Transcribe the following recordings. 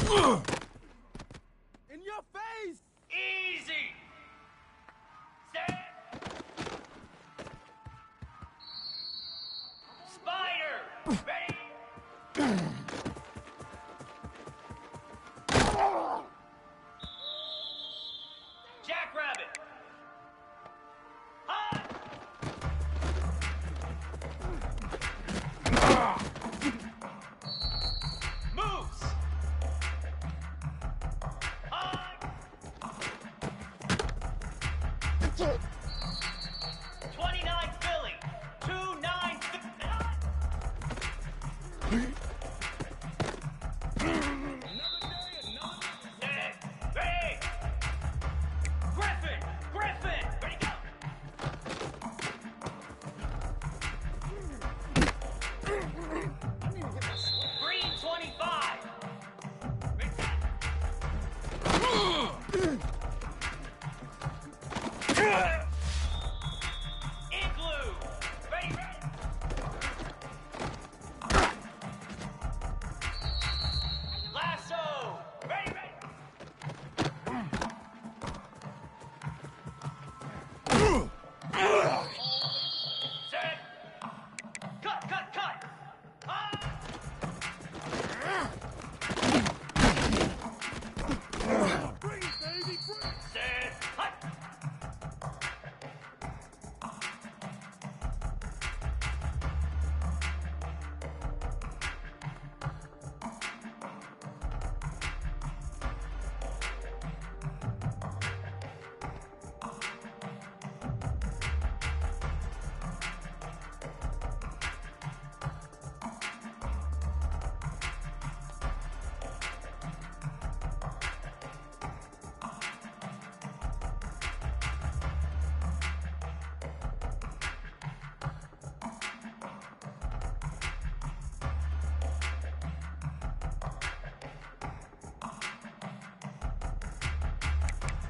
In your face! Easy! Stand! Spider! Ready? Jackrabbit! Hot! Moose! Hot! 29 Philly! 2-9 Hot! Ready! Griffin! Griffin! Ready, go! Green 25! Ready, set! Igloo! Ready, ready! Lasso! Ready, ready! Set! Cut, cut, cut! Bring it, baby! Bring it! Set! Hut!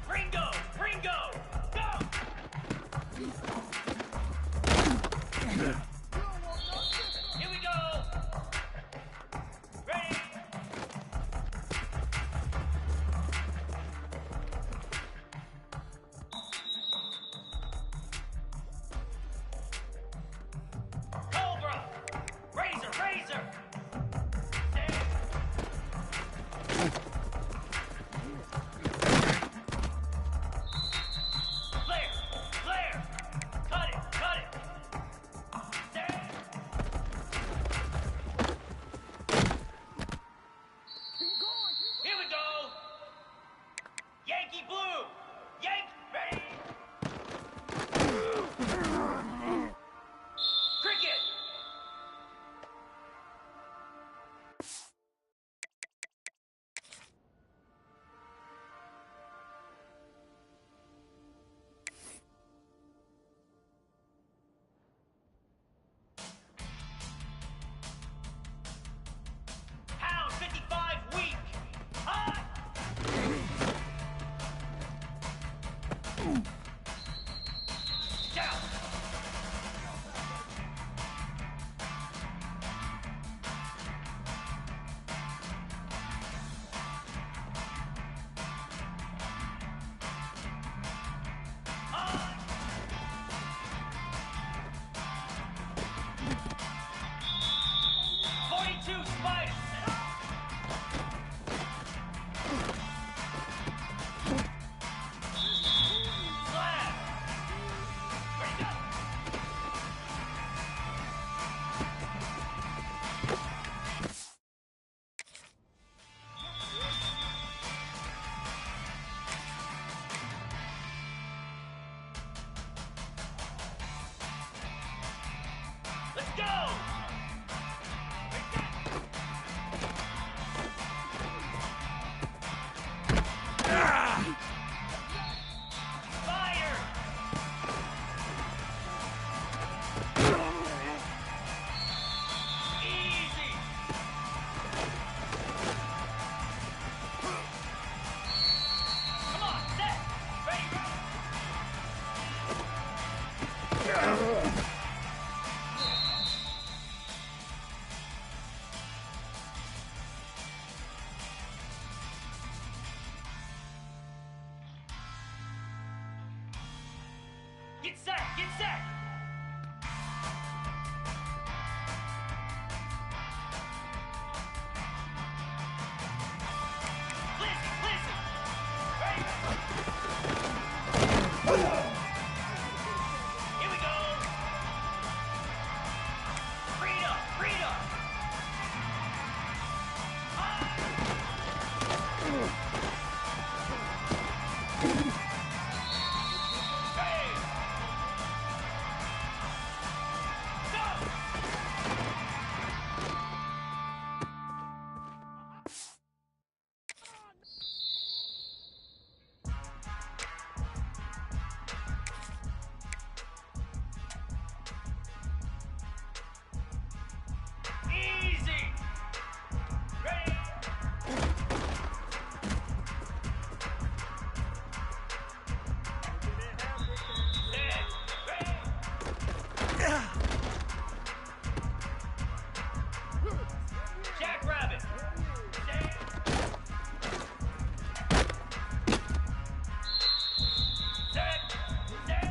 Ringo! Ringo! Go! Here we go! Ready? Cobra! Razor! Razor! Stand. Flare! Flare! Cut it! Cut it! Stand! Keep going! Here we go! Yankee Blue! Yankee! Ready? Cricket! Pound 55 weak! Hot! Down! Hot! 42 Spider! Slab! Ready, go! Let's go! Fire! Easy! Come on, set! Ready, ready! Get set. Listen, listen. Ready? Here we go. Freedom, freedom. Easy. Ready? Set. Ready? Jackrabbit. Set. Set. Set.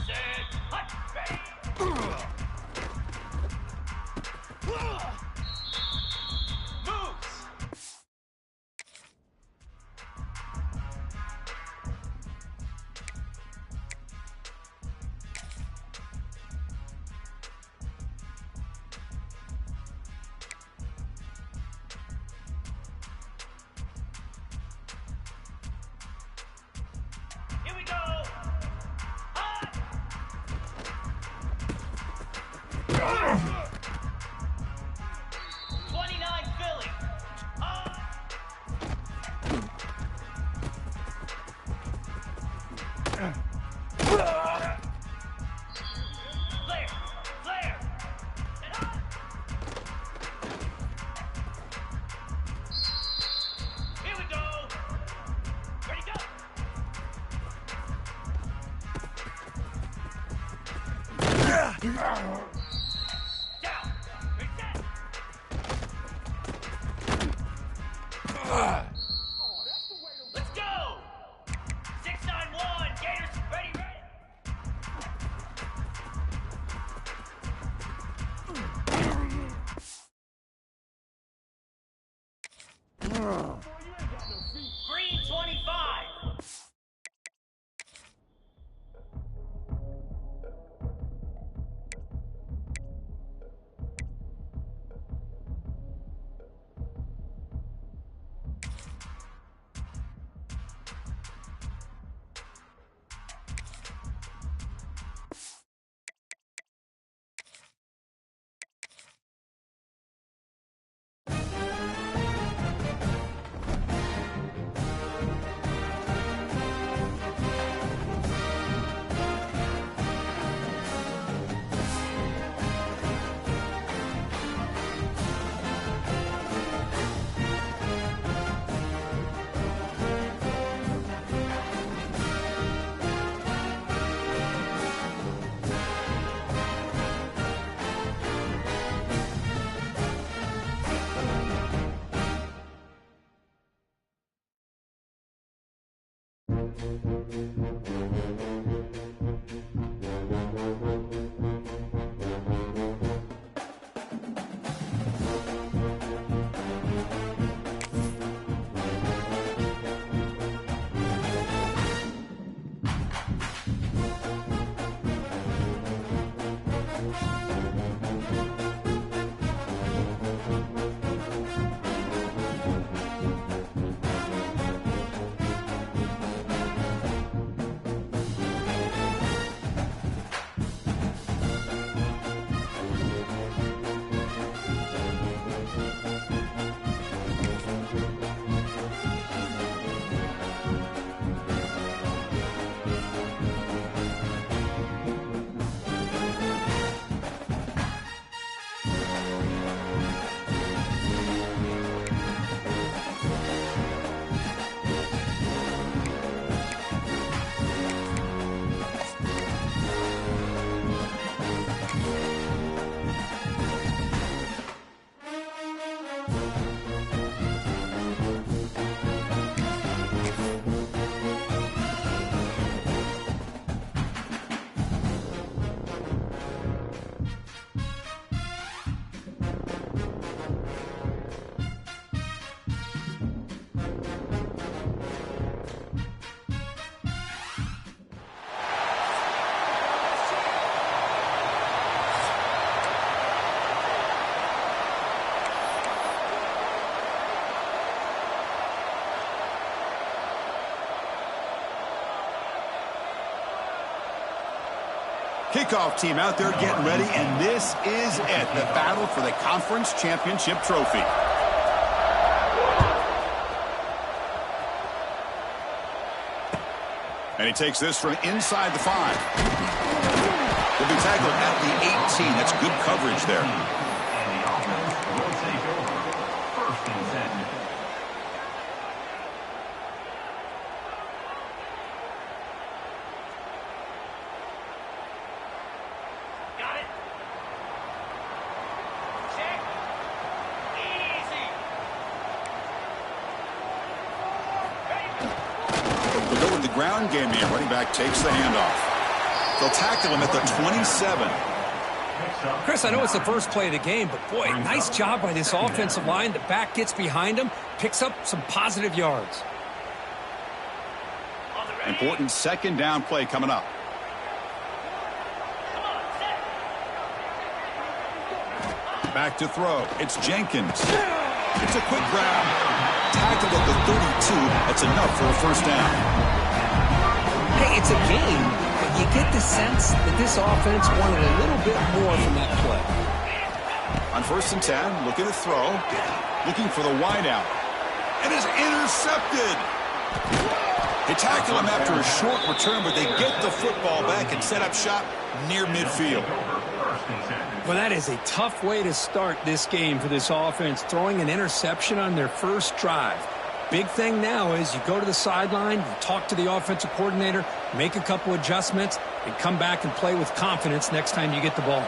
Set. Hut. Ready? Moves. Here we go. Hut. 29 Philly. Hut. Flare, flare. And hut. Here we go. Ready, go. Down. Reset. Let's go. 691. Gators. Ready, ready. Green 25. Kickoff team out there getting ready, and this is it, the battle for the conference championship trophy. And he takes this from inside the 5. He'll be tackled at the 18. That's good coverage there. And the offense will take over 1st and 10. Got it. Check. Easy. We'll go with the ground game here. Running back takes the handoff. They'll tackle him at the 27. Chris, I know it's the first play of the game, but boy, nice job by this offensive line. The back gets behind him, picks up some positive yards. Important 2nd down play coming up. Back to throw. It's Jenkins. It's a quick grab. Tackled at the 32. That's enough for a 1st down. Hey, it's a game, but you get the sense that this offense wanted a little bit more from that play. On 1st and 10, looking to throw. Looking for the wideout. And is intercepted. They tackle him after a short return, but they get the football back and set up shop near midfield. Well, that is a tough way to start this game for this offense, throwing an interception on their first drive. Big thing now is you go to the sideline, you talk to the offensive coordinator, make a couple adjustments, and come back and play with confidence next time you get the ball.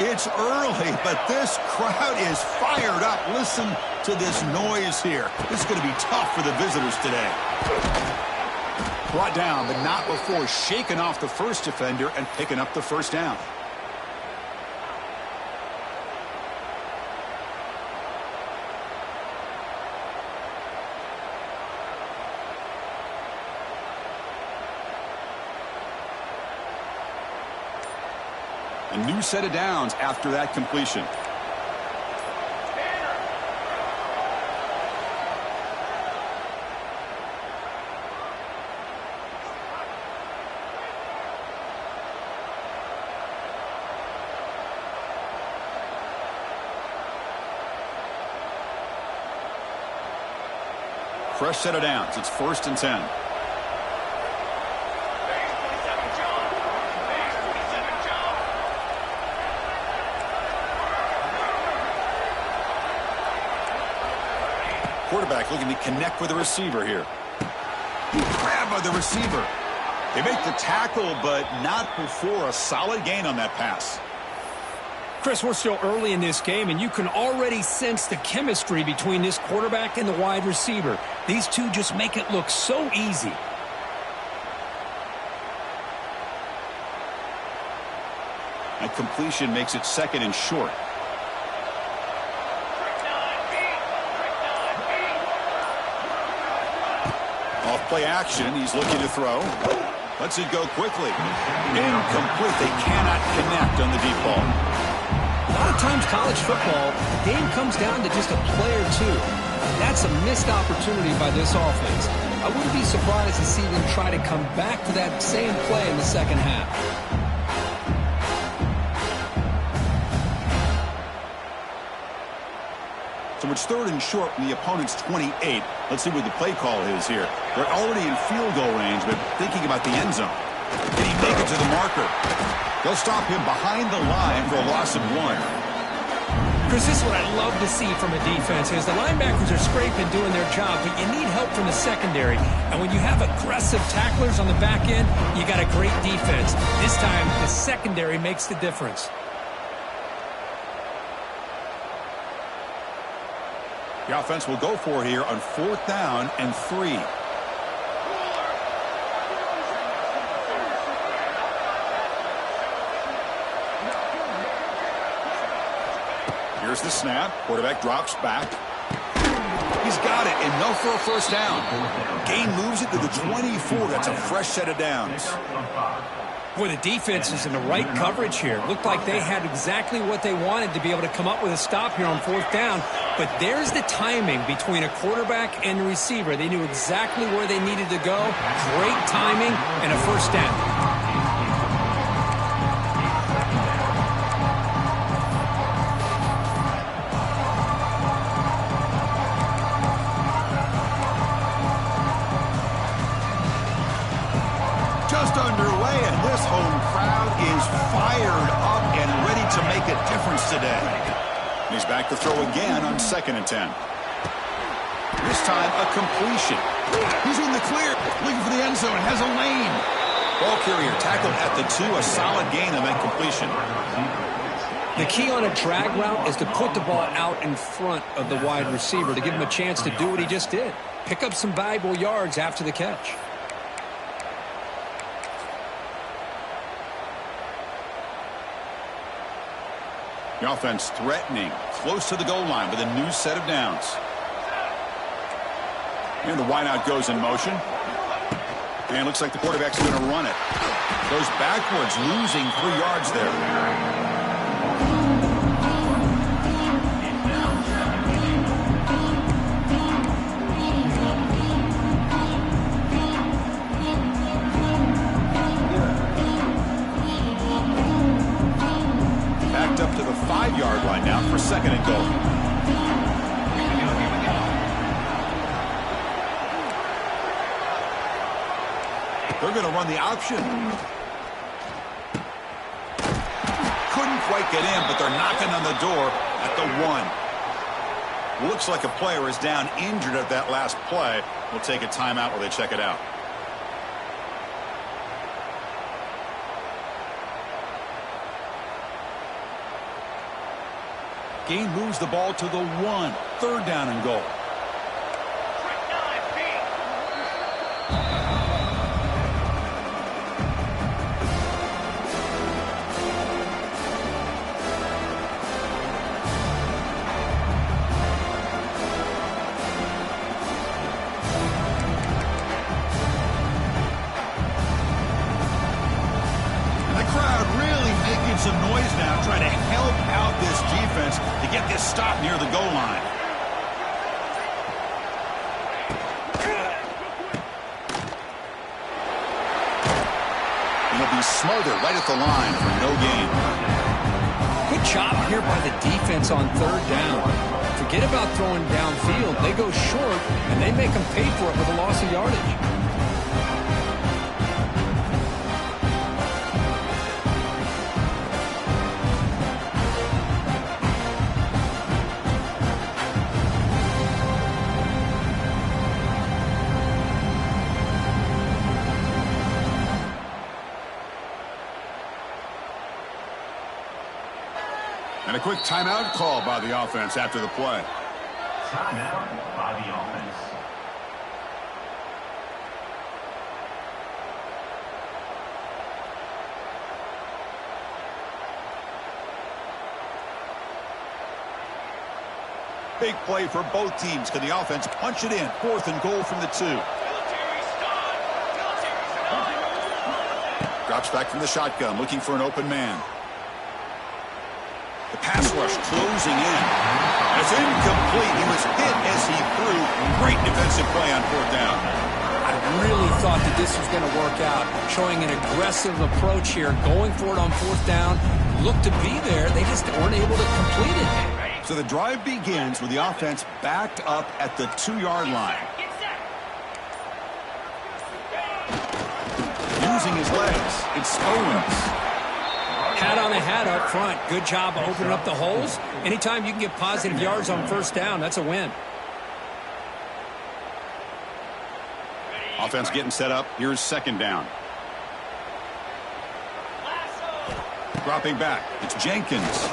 It's early, but this crowd is fired up. Listen to this noise here. This is going to be tough for the visitors today. Brought down, but not before shaking off the first defender and picking up the 1st down. A new set of downs after that completion. Fresh set of downs. It's 1st and 10. Quarterback looking to connect with the receiver here. Grab by the receiver. They make the tackle, but not before a solid gain on that pass. Chris, we're still early in this game, and you can already sense the chemistry between this quarterback and the wide receiver. These two just make it look so easy. That completion makes it 2nd and short. Off-play action. He's looking to throw. Lets it go quickly. Incomplete. They cannot connect on the deep ball. A lot of times college football, the game comes down to just a play or two. That's a missed opportunity by this offense. I wouldn't be surprised to see them try to come back to that same play in the 2nd half. So it's 3rd and short from the opponent's 28. Let's see what the play call is here. They're already in field goal range, but thinking about the end zone. Can he make it to the marker? They'll stop him behind the line for a loss of 1. Chris, this is what I love to see from a defense is the linebackers are scraping, doing their job, but you need help from the secondary. And when you have aggressive tacklers on the back end, you got a great defense. This time, the secondary makes the difference. The offense will go for it here on 4th down and 3. Here's the snap. Quarterback drops back. He's got it. Enough for a 1st down. Gain moves it to the 24. That's a fresh set of downs. Boy, the defense is in the right coverage here. Looked like they had exactly what they wanted to be able to come up with a stop here on 4th down. But there's the timing between a quarterback and the receiver. They knew exactly where they needed to go. Great timing and a 1st down. just underway, and this home crowd is fired up and ready to make a difference today. He's back to throw again on 2nd and 10. This time, a completion. He's in the clear, looking for the end zone, has a lane. Ball carrier tackled at the 2, a solid gain on that completion. The key on a drag route is to put the ball out in front of the wide receiver to give him a chance to do what he just did. Pick up some valuable yards after the catch. The offense threatening, close to the goal line with a new set of downs. And the wideout goes in motion. And looks like the quarterback's going to run it. Goes backwards, losing 3 yards there. Backed up to the 5-yard line now for 2nd and goal. They're going to run the option. Couldn't quite get in, but they're knocking on the door at the 1. Looks like a player is down injured at that last play. We'll take a timeout while they check it out. Gain moves the ball to the 1. 3rd down and goal. Some noise now, trying to help out this defense to get this stop near the goal line. And he'll be smothered right at the line for no gain. Good job here by the defense on 3rd down. Forget about throwing downfield. They go short, and they make them pay for it with a loss of yardage. And a quick timeout call by the offense after the play. Timeout by the offense. Big play for both teams. Can the offense punch it in? 4th and goal from the 2. Drops back from the shotgun, looking for an open man. The pass rush closing in. And it's incomplete. He was hit as he threw. Great defensive play on 4th down. I really thought that this was going to work out. Showing an aggressive approach here. Going for it on 4th down. Looked to be there. They just weren't able to complete it. So the drive begins with the offense backed up at the 2-yard line. Using his legs. It's Owens. Hat on a hat up front. Good job of opening up the holes. Anytime you can get positive yards on 1st down, that's a win. Offense getting set up. Here's 2nd down. Dropping back. It's Jenkins.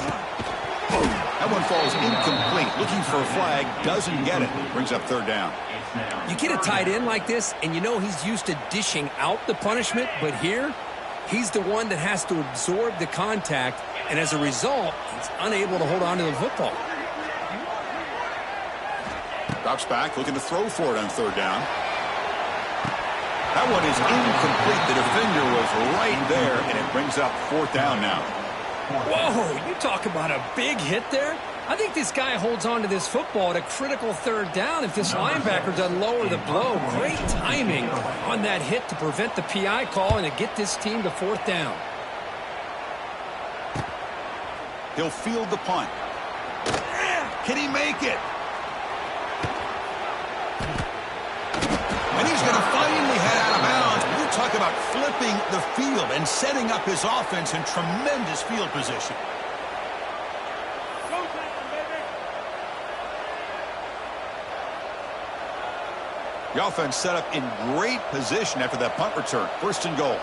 That one falls incomplete. Looking for a flag. Doesn't get it. Brings up 3rd down. You get a tight end like this, and you know he's used to dishing out the punishment, but here, he's the one that has to absorb the contact, and as a result, he's unable to hold on to the football. Drops back, looking to throw for it on 3rd down. That one is incomplete. The defender was right there, and it brings up 4th down now. Whoa, you talk about a big hit there. I think this guy holds on to this football at a critical 3rd down if this linebacker doesn't lower the blow. Great timing on that hit to prevent the PI call and to get this team to 4th down. He'll field the punt. Can he make it? And he's going to finally head out of bounds. You talk about flipping flipping the field and setting up his offense in tremendous field position. The offense set up in great position after that punt return. First and goal.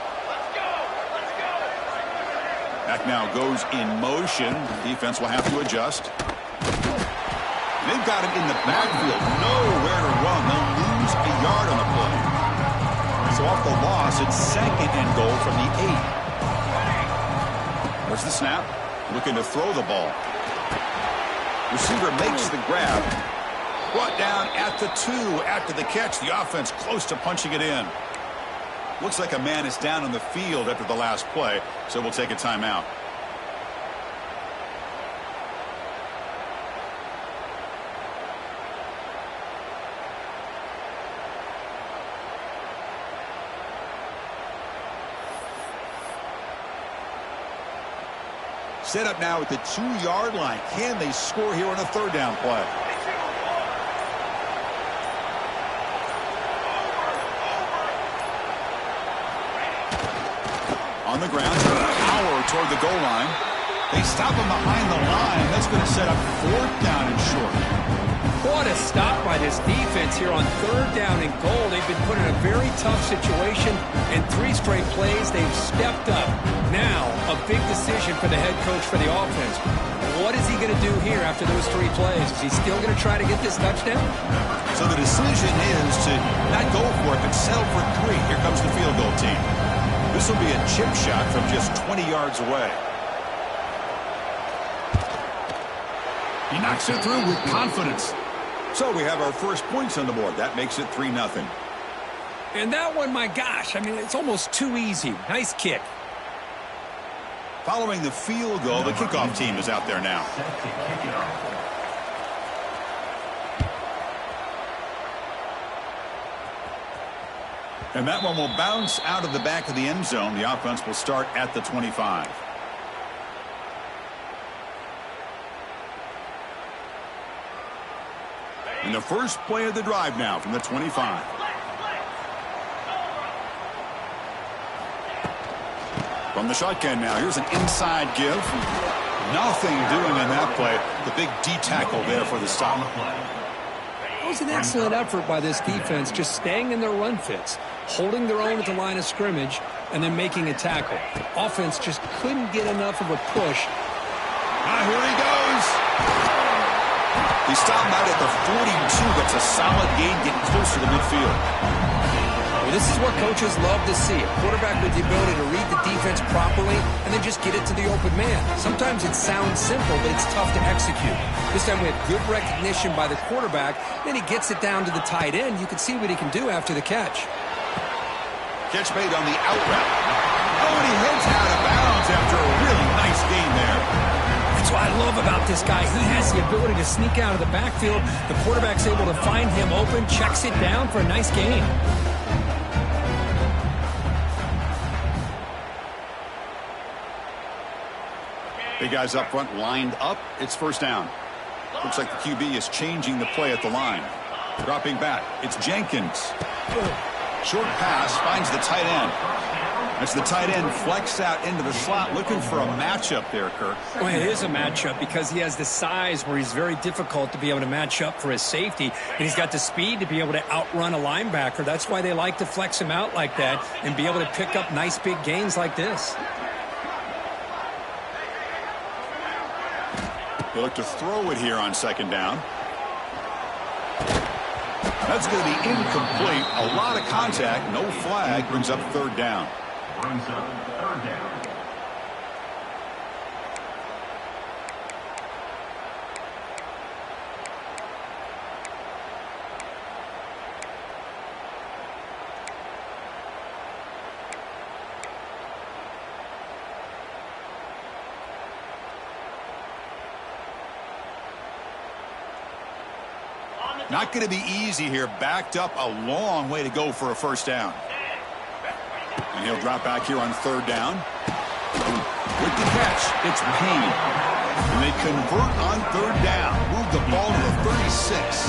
Back now goes in motion. Defense will have to adjust. They've got him in the backfield. Nowhere to run. They'll lose a yard on the play. So off the loss, it's second and goal from the 8. There's the snap. Looking to throw the ball. Receiver makes the grab. Brought down at the 2 after the catch. The offense close to punching it in. Looks like a man is down on the field after the last play, so we'll take a timeout. Set up now at the 2-yard line. Can they score here on a third down play? On the ground, power toward the goal line. They stop him behind the line. That's going to set up fourth down and short. What a stop by this defense here on third down and goal. They've been put in a very tough situation, and 3 straight plays, they've stepped up. Now, a big decision for the head coach for the offense. What is he going to do here after those 3 plays? Is he still going to try to get this touchdown? So the decision is to not go for it, but settle for 3. Here comes the field goal team. This will be a chip shot from just 20 yards away. He knocks it through with confidence. So we have our first points on the board. That makes it 3-0. And that one, my gosh, I mean, it's almost too easy. Nice kick. Following the field goal, the kickoff team is out there now. And that one will bounce out of the back of the end zone. The offense will start at the 25. And the first play of the drive now from the 25. From the shotgun now, here's an inside give. Nothing doing in that play. The big D tackle there for the stop. It was an excellent effort by this defense, just staying in their run fits, holding their own at the line of scrimmage, and then making a tackle. Offense just couldn't get enough of a push. Here he goes. He stopped out at the 42. That's a solid gain, getting closer to midfield. Well, this is what coaches love to see. A quarterback with the ability to read the defense properly and then just get it to the open man. Sometimes it sounds simple, but it's tough to execute. This time we had good recognition by the quarterback. Then he gets it down to the tight end. You can see what he can do after the catch. Catch made on the out route. Oh, and he heads out of bounds after a really nice gain there. That's what I love about this guy. He has the ability to sneak out of the backfield. The quarterback's able to find him open, checks it down for a nice gain. Big guys up front lined up. It's first down. Looks like the QB is changing the play at the line. Dropping back. It's Jenkins. Short pass finds the tight end. As the tight end flex out into the slot, looking for a matchup there, Kirk. Well, it is a matchup because he has the size where he's very difficult to be able to match up for his safety, and he's got the speed to be able to outrun a linebacker. That's why they like to flex him out like that and be able to pick up nice big gains like this. They look to throw it here on second down. That's going to be incomplete. A lot of contact, no flag, brings up third down. Brings up third down. Not going to be easy here. Backed up a long way to go for a first down. And he'll drop back here on third down. With the catch, it's Payne. And they convert on third down. Move the ball to the 36.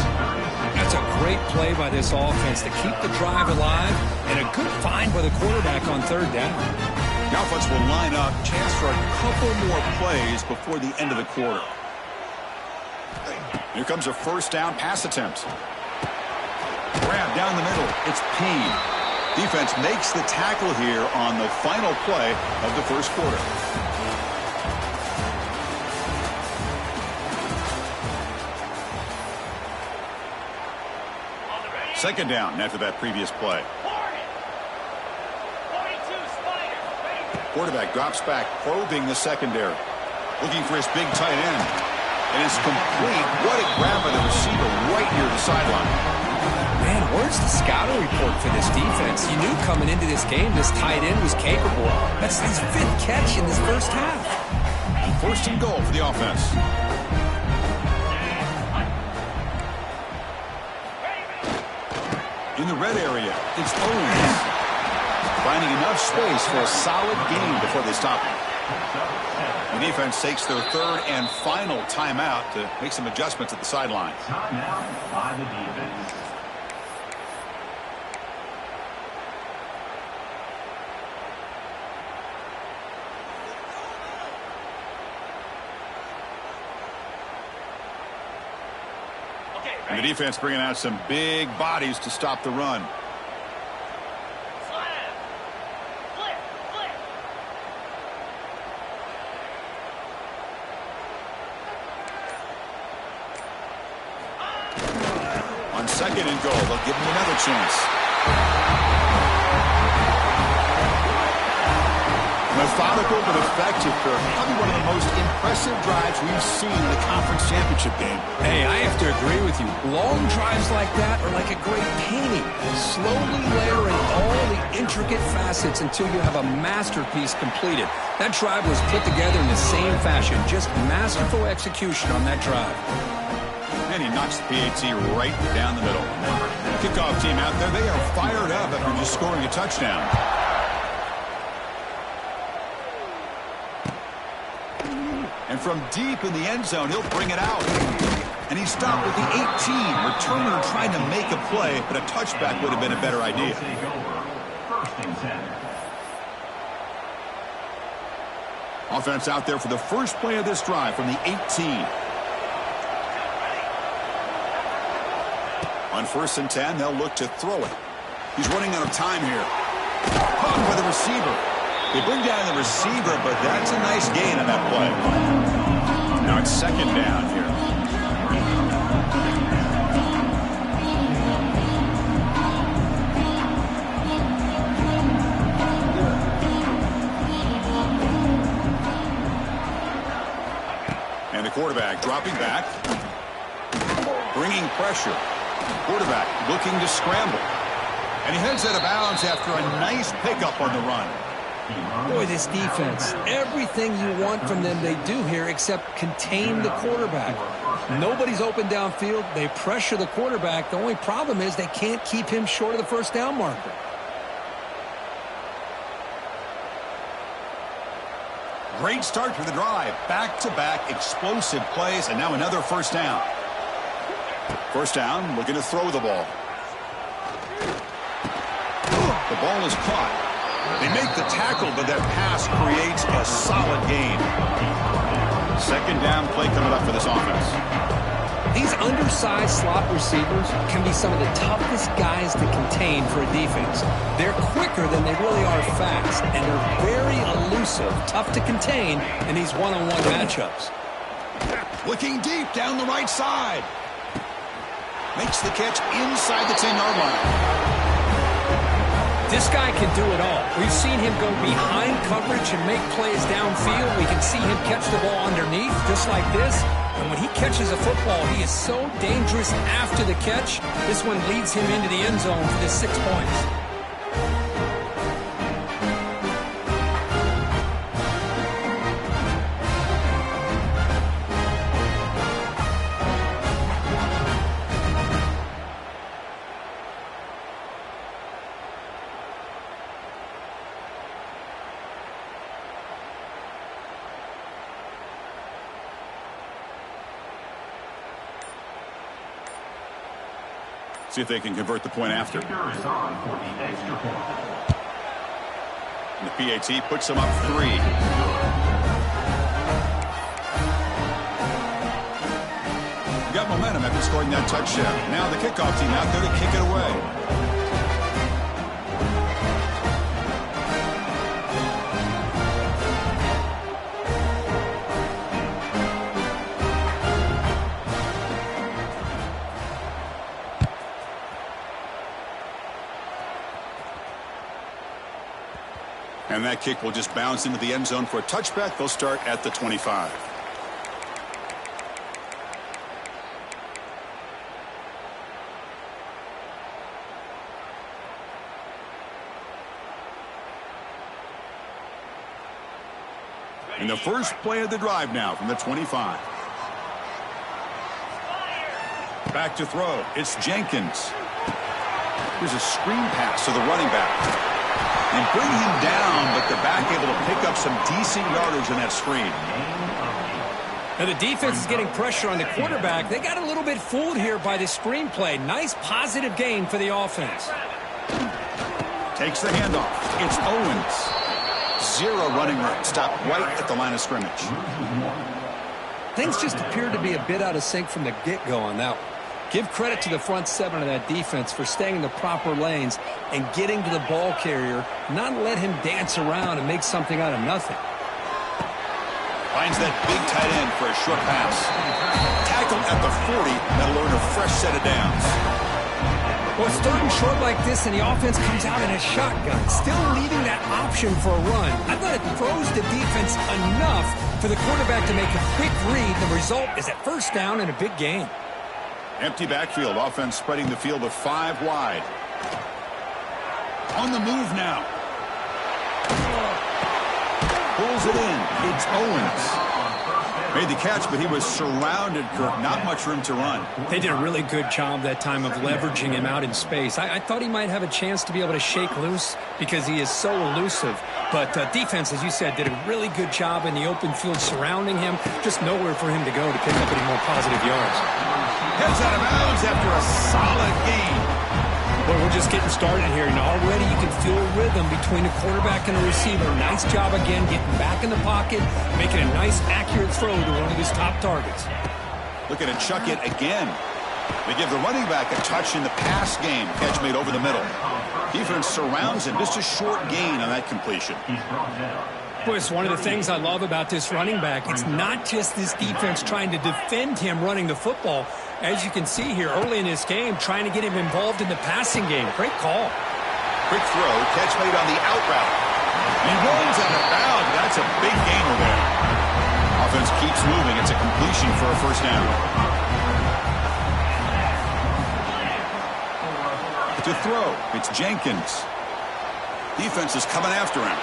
That's a great play by this offense to keep the drive alive, and a good find by the quarterback on third down. The offense will line up. Chance for a couple more plays before the end of the quarter. Here comes a first down pass attempt. Grab down the middle. It's Payne. Defense makes the tackle here on the final play of the first quarter. Second down after that previous play. Quarterback drops back, probing the secondary. Looking for his big tight end. And it's complete. What a grab by the receiver right near the sideline. Man, where's the scouting report for this defense? You knew coming into this game this tight end was capable. That's his 5th catch in this first half. First and goal for the offense. In the red area, it's Owens. Finding enough space for a solid gain before they stop him. The defense takes their third and final timeout to make some adjustments at the sideline. Timeout by the defense. And the defense bringing out some big bodies to stop the run. On second and goal, they'll give him another chance. Methodical but effective, Kirk. Probably one of the most impressive drives we've seen in the conference championship game. Hey, I have to agree with you. Long drives like that are like a great painting. Slowly layering all the intricate facets until you have a masterpiece completed. That drive was put together in the same fashion. Just masterful execution on that drive. And he knocks the PAT right down the middle. Kickoff team out there, they are fired up after just scoring a touchdown. And from deep in the end zone, he'll bring it out. And he stopped with the 18. Returner trying to make a play, but a touchback would have been a better idea. First and 10. Offense out there for the first play of this drive from the 18. On first and 10, they'll look to throw it. He's running out of time here. Caught by the receiver. They bring down the receiver, but that's a nice gain on that play. Now it's second down here. And the quarterback dropping back. Bringing pressure. Quarterback looking to scramble. And he heads out of bounds after a nice pickup on the run. Boy, this defense, everything you want from them they do here except contain the quarterback. Nobody's open downfield. They pressure the quarterback. The only problem is they can't keep him short of the first down marker. Great start to the drive. Back-to-back explosive plays, and now another first down. First down, looking to throw the ball. The ball is caught. They make the tackle, but that pass creates a solid gain. Second down play coming up for this offense. These undersized slot receivers can be some of the toughest guys to contain for a defense. They're quicker than they really are fast, and they're very elusive, tough to contain in these one-on-one matchups. Looking deep down the right side. Makes the catch inside the 10-yard line. This guy can do it all. We've seen him go behind coverage and make plays downfield. We can see him catch the ball underneath, just like this. And when he catches a football, he is so dangerous after the catch. This one leads him into the end zone for the 6 points. See if they can convert the point after. Kicker is on for the extra point. And the PAT puts them up 3. Got momentum after scoring that touchdown. Now the kickoff team out there to kick it away. And that kick will just bounce into the end zone for a touchback. They'll start at the 25. And the first play of the drive now from the 25. Back to throw. It's Jenkins. Here's a screen pass to the running back. And bring him down, but the back able to pick up some decent yardage in that screen. Now the defense is getting pressure on the quarterback. They got a little bit fooled here by the screenplay. Nice positive gain for the offense. Takes the handoff. It's Owens. 0 running room. Stopped right at the line of scrimmage. Things just appeared to be a bit out of sync from the get-go on that one. Give credit to the front 7 of that defense for staying in the proper lanes and getting to the ball carrier, not let him dance around and make something out of nothing. Finds that big tight end for a short pass. Tackled at the 40. That'll earn a fresh set of downs. Well, starting short like this and the offense comes out in a shotgun, still leaving that option for a run. I thought it throws the defense enough for the quarterback to make a quick read. The result is a first down and a big gain. Empty backfield. Offense spreading the field with 5 wide. On the move now. Pulls it in. It's Owens. Made the catch, but he was surrounded, Kirk. Not much room to run. They did a really good job that time of leveraging him out in space. I thought he might have a chance to be able to shake loose because he is so elusive. But defense, as you said, did a really good job in the open field surrounding him. Just nowhere for him to go to pick up any more positive yards. Heads out of bounds after a solid game. Well, we're just getting started here, and already you can feel a rhythm between the quarterback and the receiver. Nice job again getting back in the pocket, making a nice, accurate throw to one of his top targets. Looking to chuck it again. They give the running back a touch in the pass game. Catch made over the middle. Defense surrounds him. Just a short gain on that completion. Boy, it's one of the things I love about this running back. It's not just this defense trying to defend him running the football. As you can see here early in this game, trying to get him involved in the passing game. Great call. Quick throw. Catch made on the out route. He runs out of bounds. That's a big gainer there. Offense keeps moving. It's a completion for a first down. To throw. It's Jenkins. Defense is coming after him.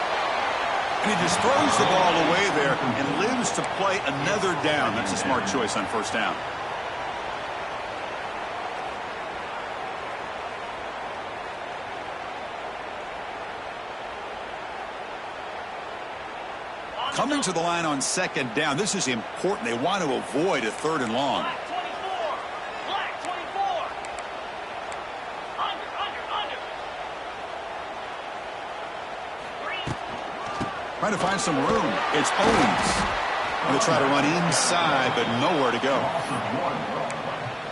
And he just throws the ball away there and lives to play another down. That's a smart choice on first down. Coming to the line on second down. This is important. They want to avoid a 3rd and long. Black 24. Under. Trying to find some room. It's Owens. Going to try to run inside, but nowhere to go.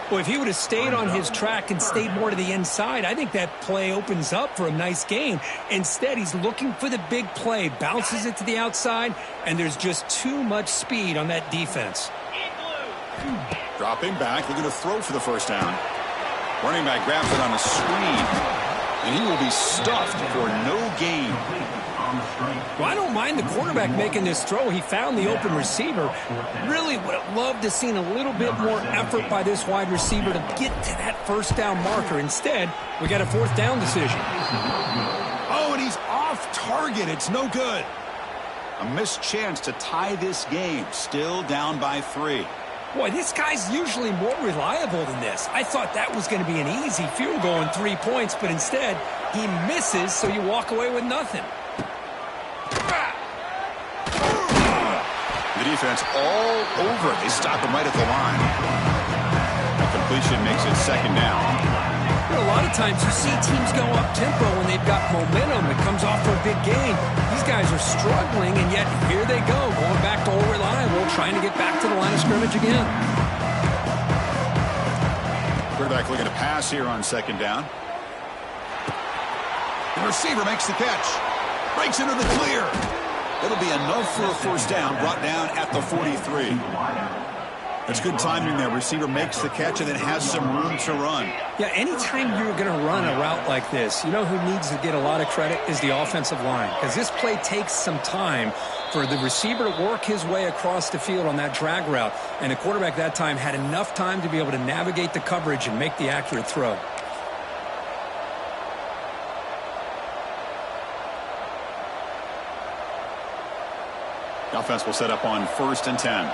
Well, if he would have stayed on his track and stayed more to the inside, I think that play opens up for a nice gain. Instead, he's looking for the big play, bounces it to the outside, and there's just too much speed on that defense. Dropping back, looking to throw for the first down. Running back grabs it on a screen, and he will be stuffed for no gain. Well, I don't mind the quarterback making this throw. He found the open receiver. Really would have loved to seen a little bit more effort by this wide receiver to get to that first down marker. Instead, we got a 4th down decision. Oh, and he's off target. It's no good. A missed chance to tie this game. Still down by 3. Boy, this guy's usually more reliable than this. I thought that was going to be an easy field goal in 3 points, but instead, he misses, so you walk away with nothing. The defense all over. They stop him right at the line. The completion makes it 2nd down. You know, a lot of times you see teams go up-tempo when they've got momentum. It comes off for a big gain. These guys are struggling, and yet here they go, going back to old reliable, trying to get back to the line of scrimmage again. Quarterback looking to pass here on second down. The receiver makes the catch. Breaks into the clear. It'll be enough for a first down, brought down at the 43. That's good timing there. Receiver makes the catch and then has some room to run. Yeah, anytime you're going to run a route like this, you know who needs to get a lot of credit is the offensive line. Because this play takes some time for the receiver to work his way across the field on that drag route. And the quarterback that time had enough time to be able to navigate the coverage and make the accurate throw. The offense will set up on 1st and 10.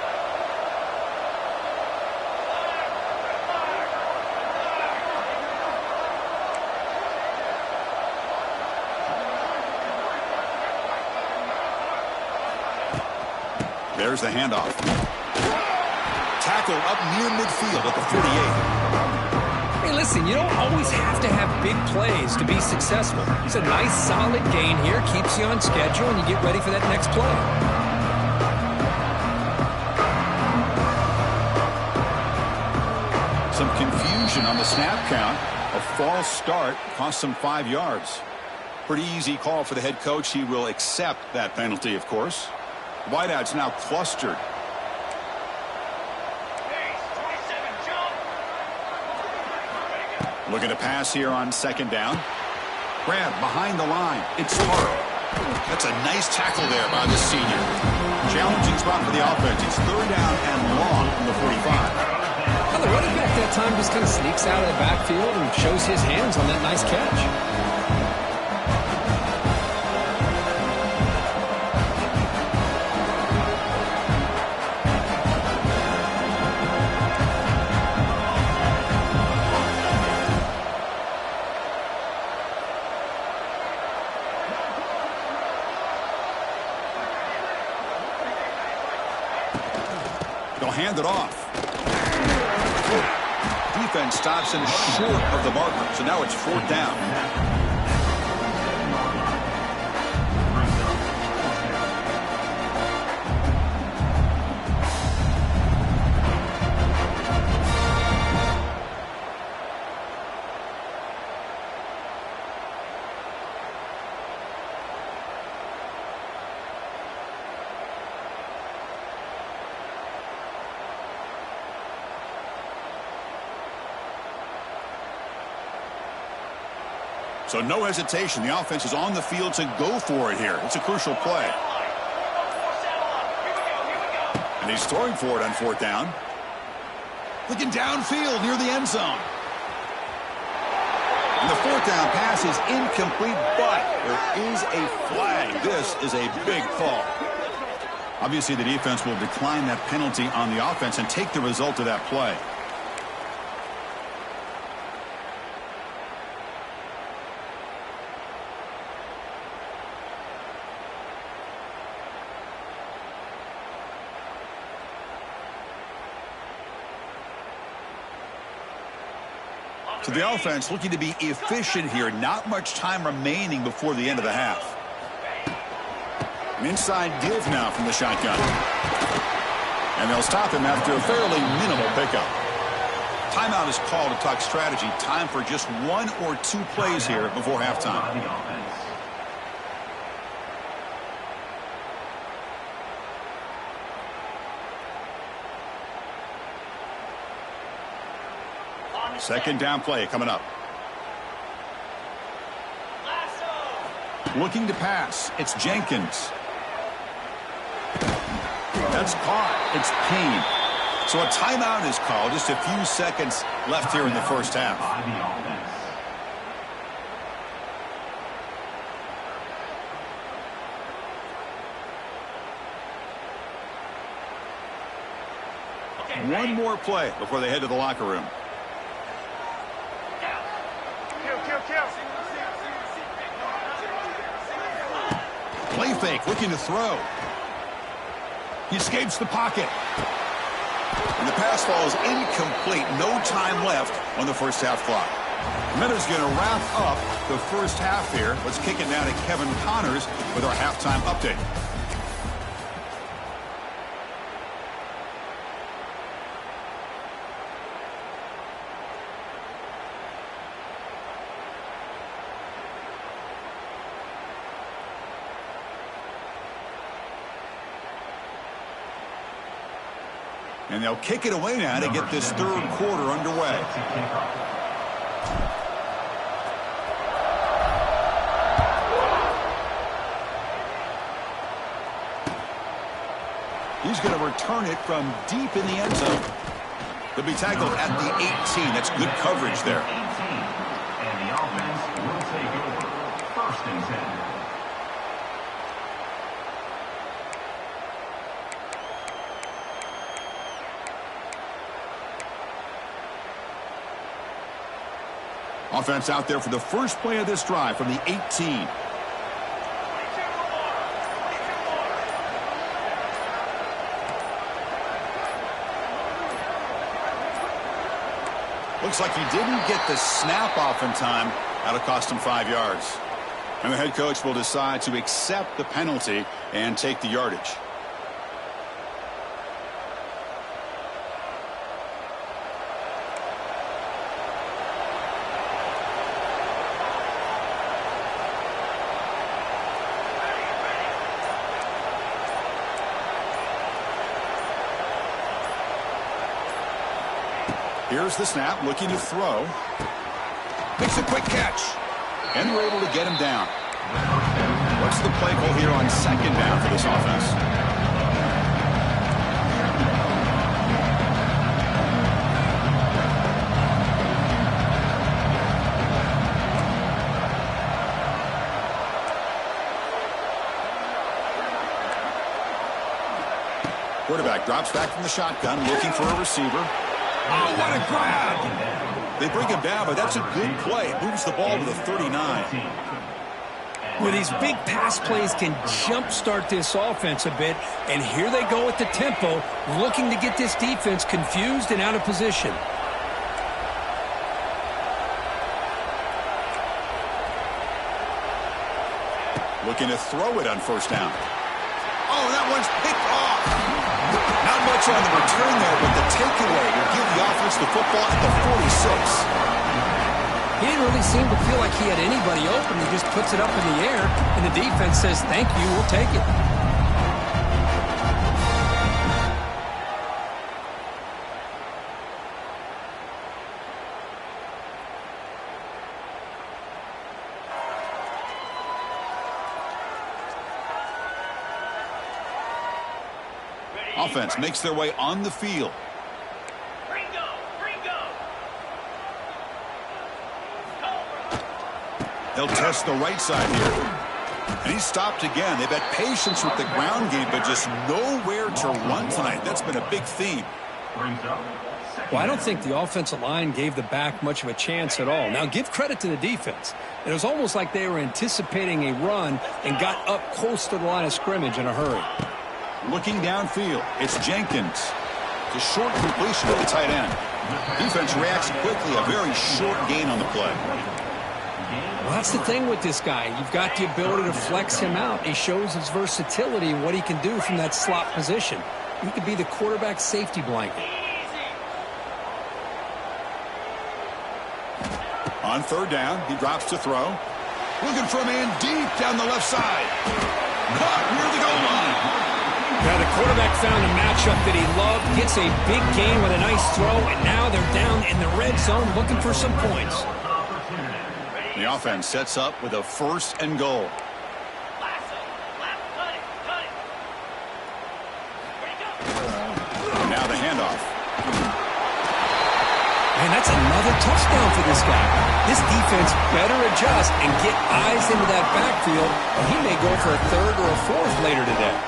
There's the handoff. Tackle up near midfield at the 48. Hey, listen, you don't always have to have big plays to be successful. It's a nice, solid gain here. Keeps you on schedule, and you get ready for that next play. Some confusion on the snap count. A false start cost him 5 yards. Pretty easy call for the head coach. He will accept that penalty, of course. Wideouts now clustered. Looking to pass here on second down. Grab behind the line. It's Taro. That's a nice tackle there by the senior. Challenging spot for the offense. It's 3rd down and long from the 45. Well, the running back that time just kind of sneaks out of the backfield and shows his hands on that nice catch. Hand it off. Defense stops him short of the marker, so now it's 4th down. So no hesitation. The offense is on the field to go for it here. It's a crucial play. And he's throwing for it on 4th down. Looking downfield near the end zone. And the 4th down pass is incomplete, but there is a flag. This is a big call. Obviously, the defense will decline that penalty on the offense and take the result of that play. So the offense looking to be efficient here. Not much time remaining before the end of the half. An inside give now from the shotgun. And they'll stop him after a fairly minimal pickup. Timeout is called to talk strategy. Time for just 1 or 2 plays here before halftime. Second down play coming up. Looking to pass. It's Jenkins. That's caught. It's Payne. So a timeout is called. Just a few seconds left here in the first half. One more play before they head to the locker room. Play fake, looking to throw. He escapes the pocket. And the pass falls incomplete. No time left on the first half clock. Minute's going to wrap up the first half here. Let's kick it now to Kevin Connors with our halftime update. And they'll kick it away now to get this third quarter underway. He's going to return it from deep in the end zone. They'll be tackled at the 18. That's good coverage there. 18. And the offense will take over. First and 10. Offense out there for the first play of this drive from the 18. Looks like he didn't get the snap off in time. That'll cost him 5 yards. And the head coach will decide to accept the penalty and take the yardage. Here's the snap, looking to throw. Makes a quick catch. And they're able to get him down. What's the play call here on second down for this offense? Quarterback drops back from the shotgun, looking for a receiver. Oh, what a grab! They bring him down, but that's a good play. It moves the ball to the 39. Well, these big pass plays can jumpstart this offense a bit, and here they go at the tempo, looking to get this defense confused and out of position. Looking to throw it on first down. Oh, that one's picked off. Not much on the return there, but the takeaway will give the offense the football at the 46. He didn't really seem to feel like he had anybody open. He just puts it up in the air, and the defense says, thank you, we'll take it. Offense makes their way on the field. Ringo, Ringo. They'll test the right side here. And he's stopped again. They've had patience with the ground game, but just nowhere to run tonight. That's been a big theme. Well, I don't think the offensive line gave the back much of a chance at all. Now, give credit to the defense. It was almost like they were anticipating a run and got up close to the line of scrimmage in a hurry. Looking downfield, it's Jenkins. It's a short completion to the tight end. Defense reacts quickly, a very short gain on the play. Well, that's the thing with this guy. You've got the ability to flex him out. He shows his versatility and what he can do from that slot position. He could be the quarterback's safety blanket. On third down, he drops to throw. Looking for a man deep down the left side. Caught near the goal line. Now the quarterback found a matchup that he loved, gets a big gain with a nice throw, and now they're down in the red zone looking for some points. The offense sets up with a first and goal. And now the handoff. And that's another touchdown for this guy. This defense better adjust and get eyes into that backfield, and he may go for a third or a fourth later today.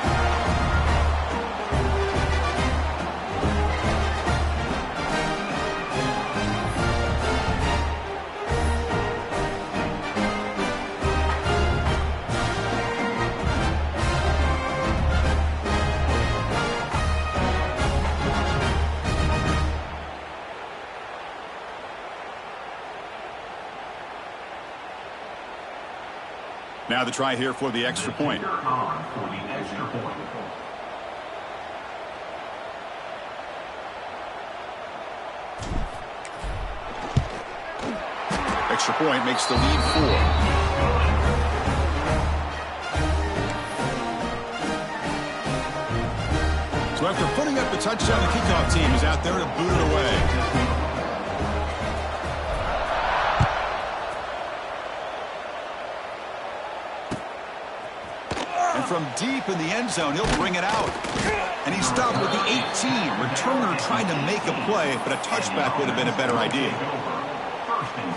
Now the try here for the extra point. Extra point makes the lead 4. So after putting up the touchdown, the kickoff team is out there to boot it away. And from deep in the end zone, he'll bring it out. And he stopped with the 18. Returner trying to make a play, but a touchback would have been a better idea. First and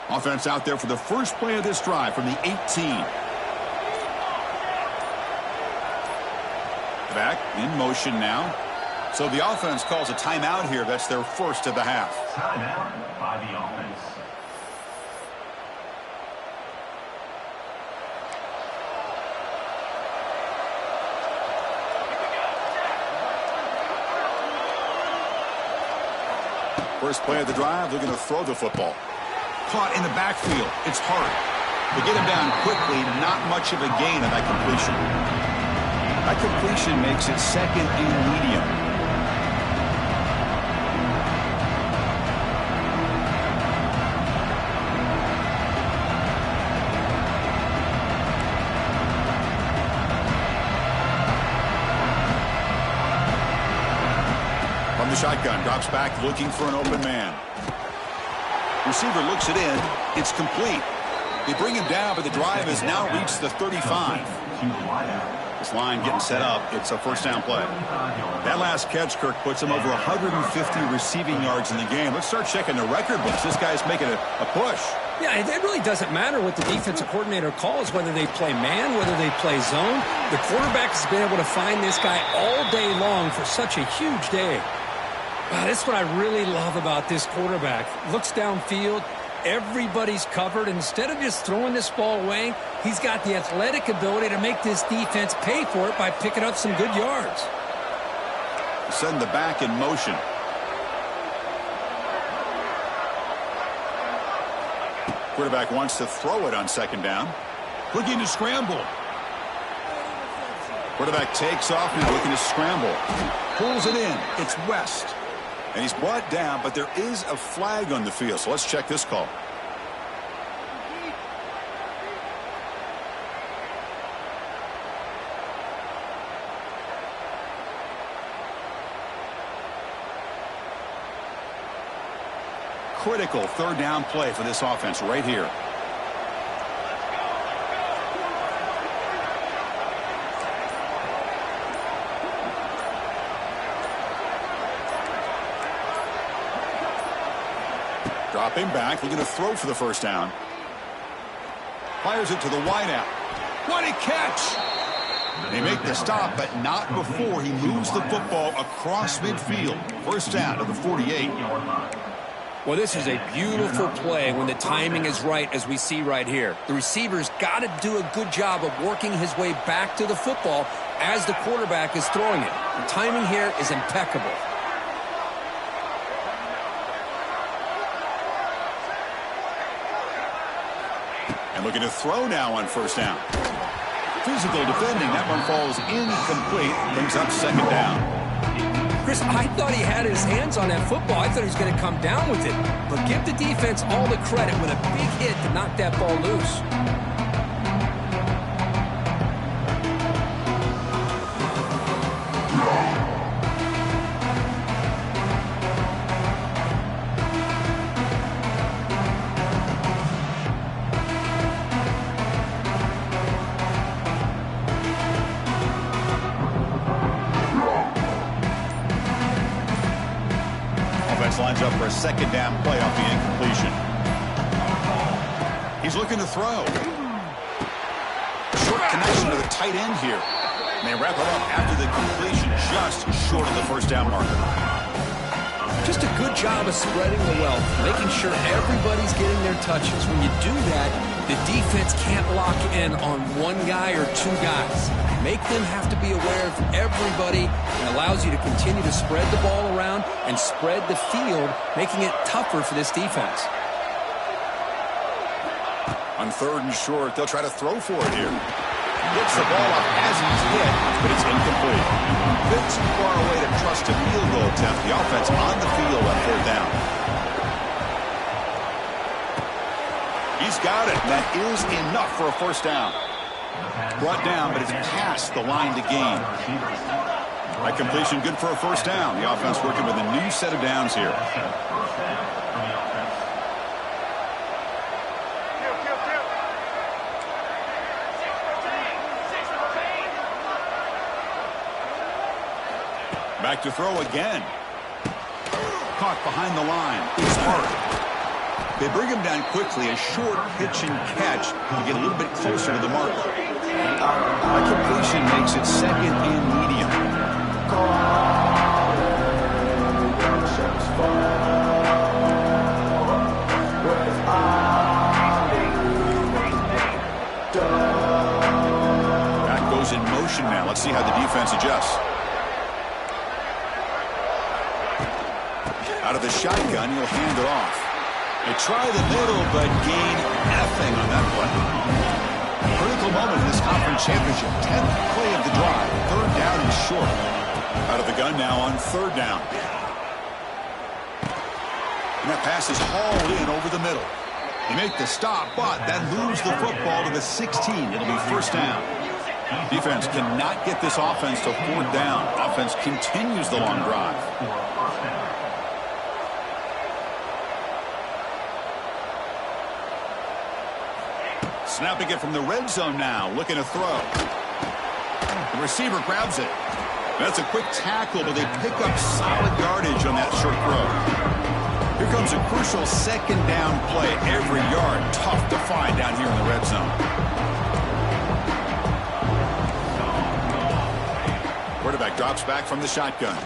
10. Offense out there for the first play of this drive from the 18. Back in motion now. So the offense calls a timeout here. That's their first of the half. Timeout by the offense. First play of the drive, they're going to throw the football. Caught in the backfield. It's hard. They get him down quickly. Not much of a gain on that completion. That completion makes it second and medium. From the shotgun, drops back looking for an open man. Receiver looks it in. It's complete. They bring him down, but the drive has now reached the 35. This line getting set up. It's a first down play. That last catch, Kirk, puts him over 150 receiving yards in the game. Let's start checking the record books. This guy's making a push. Yeah, it really doesn't matter what the defensive coordinator calls, whether they play man, whether they play zone. The quarterback has been able to find this guy all day long for such a huge day. Wow, that's what I really love about this quarterback. Looks downfield, everybody's covered. Instead of just throwing this ball away, he's got the athletic ability to make this defense pay for it by picking up some good yards. Send the back in motion. Quarterback wants to throw it on second down. Looking to scramble. Quarterback takes off now, looking to scramble. Pulls it in. It's West. And he's brought down, but there is a flag on the field. So let's check this call. Critical third down play for this offense right here. Dropping back, looking to throw for the first down. Fires it to the wideout. What a catch! They make the stop, but not before he moves the football across midfield. First down to the 48. Well, this is a beautiful play when the timing is right, as we see right here. The receiver's got to do a good job of working his way back to the football as the quarterback is throwing it. The timing here is impeccable. And looking to throw now on first down. Physical defending. That one falls incomplete. Brings up second down. Chris, I thought he had his hands on that football. I thought he was going to come down with it. But give the defense all the credit with a big hit to knock that ball loose. Lines up for a second down play off the incompletion. He's looking to throw. Short connection to the tight end here. And they wrap it up after the completion, just short of the first down marker. Just a good job of spreading the wealth, making sure everybody's getting their touches. When you do that, the defense can't lock in on one guy or two guys. Make them have to be aware of everybody, and allows you to continue to spread the ball around and spread the field, making it tougher for this defense. On 3rd and short, they'll try to throw for it here. Gets the ball up as he's hit, but it's incomplete. Bit too far away to trust a field goal attempt. The offense on the field on 3rd down. He's got it. That is enough for a 1st down. Brought down, but it's past the line to gain. That completion good for a 1st down. The offense working with a new set of downs here. Back to throw again. Caught behind the line. It's hard. They bring him down quickly. A short pitch and catch to get a little bit closer to the mark. A completion makes it 2nd and medium. That goes in motion now. Let's see how the defense adjusts. Out of the shotgun, he'll hand it off. They try the middle, but gain nothing on that play. Critical moment in this conference championship. 10th play of the drive. 3rd down and short. Out of the gun now on 3rd down. And that pass is hauled in over the middle. They make the stop, but that moves the football to the 16. It'll be 1st down. Defense cannot get this offense to 4th down. Offense continues the long drive. Snapping it from the red zone now, looking to throw. The receiver grabs it. That's a quick tackle, but they pick up solid yardage on that short throw. Here comes a crucial 2nd down play. Every yard tough to find down here in the red zone. Quarterback drops back from the shotgun.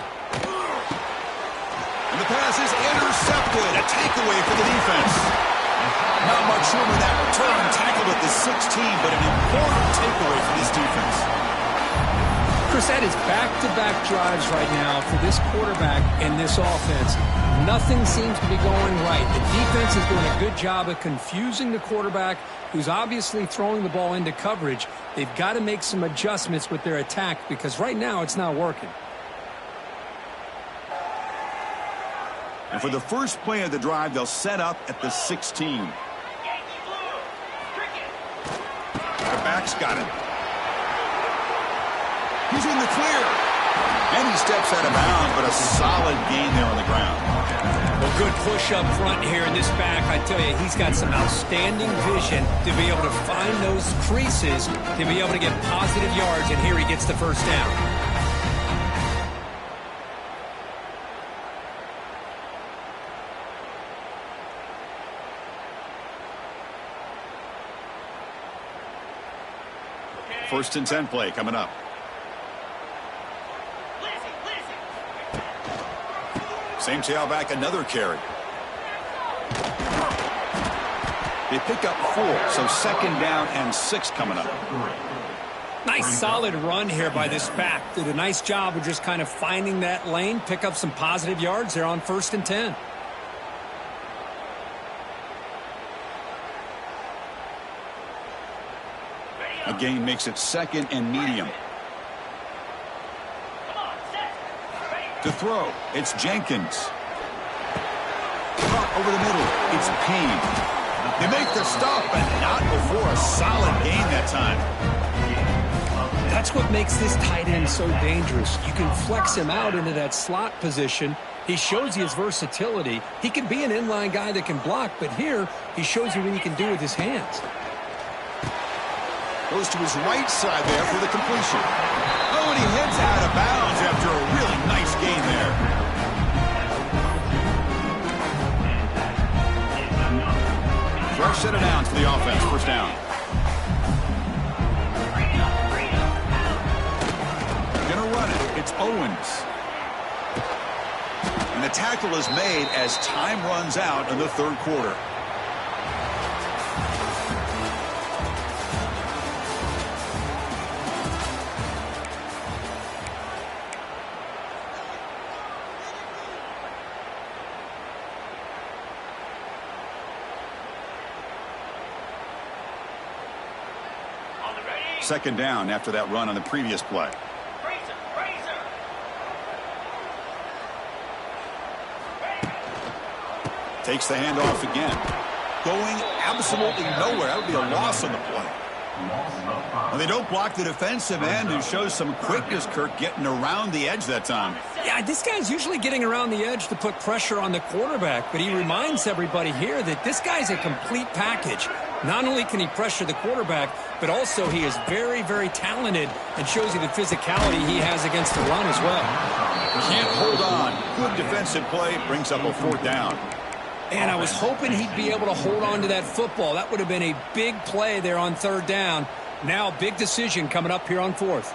And the pass is intercepted. A takeaway for the defense. Not much room in that return. Tackled at the 16, but an important takeaway for this defense. Chris, that is back-to-back drives right now for this quarterback and this offense. Nothing seems to be going right. The defense is doing a good job of confusing the quarterback, who's obviously throwing the ball into coverage. They've got to make some adjustments with their attack because right now it's not working. And for the first play of the drive, they'll set up at the 16. The back's got him. He's in the clear. And he steps out of bounds, but a solid gain there on the ground. Well, good push up front here in this back. I tell you, he's got some outstanding vision to be able to find those creases, to be able to get positive yards, and here he gets the 1st down. First and 10 play coming up. Same tailback, another carry. They pick up 4, so 2nd down and 6 coming up. Nice solid run here by this back. Did a nice job of just kind of finding that lane, pick up some positive yards there on 1st and 10. A gain makes it 2nd and medium. To throw, it's Jenkins. Caught over the middle, it's Payne. They make the stop, but not before a solid gain that time. That's what makes this tight end so dangerous. You can flex him out into that slot position. He shows you his versatility. He can be an inline guy that can block, but here he shows you what he can do with his hands. Goes to his right side there for the completion. Oh, and he heads out of bounds after a really nice gain there. Fresh set of downs for the offense. 1st down. Gonna run it. It's Owens. And And the tackle is made as time runs out in the third quarter. On the ready. Second down after that run on the previous play. Razor, razor. Takes the handoff again. Going absolutely nowhere. That would be a loss on the play. Well, they don't block the defensive end, who shows some quickness, Kirk, getting around the edge that time. Yeah, this guy's usually getting around the edge to put pressure on the quarterback, but he reminds everybody here that this guy's a complete package. Not only can he pressure the quarterback, but also he is very, very talented and shows you the physicality he has against the run as well. Can't hold on. Good defensive play. Brings up a fourth down. And I was hoping he'd be able to hold on to that football. That would have been a big play there on third down. Now, big decision coming up here on fourth.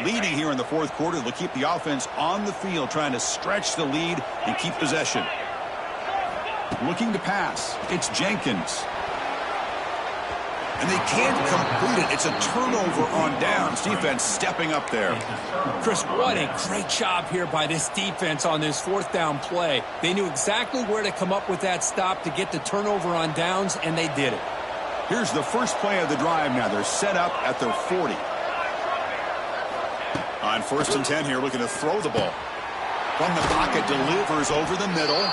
Leading here in the fourth quarter, they'll keep the offense on the field, trying to stretch the lead and keep possession. Looking to pass. It's Jenkins. And they can't complete it. It's a turnover on downs. Defense stepping up there. Chris, what a great job here by this defense on this fourth down play. They knew exactly where to come up with that stop to get the turnover on downs, and they did it. Here's the first play of the drive now. They're set up at their 40. On 1st and 10 here, looking to throw the ball. From the pocket, delivers over the middle.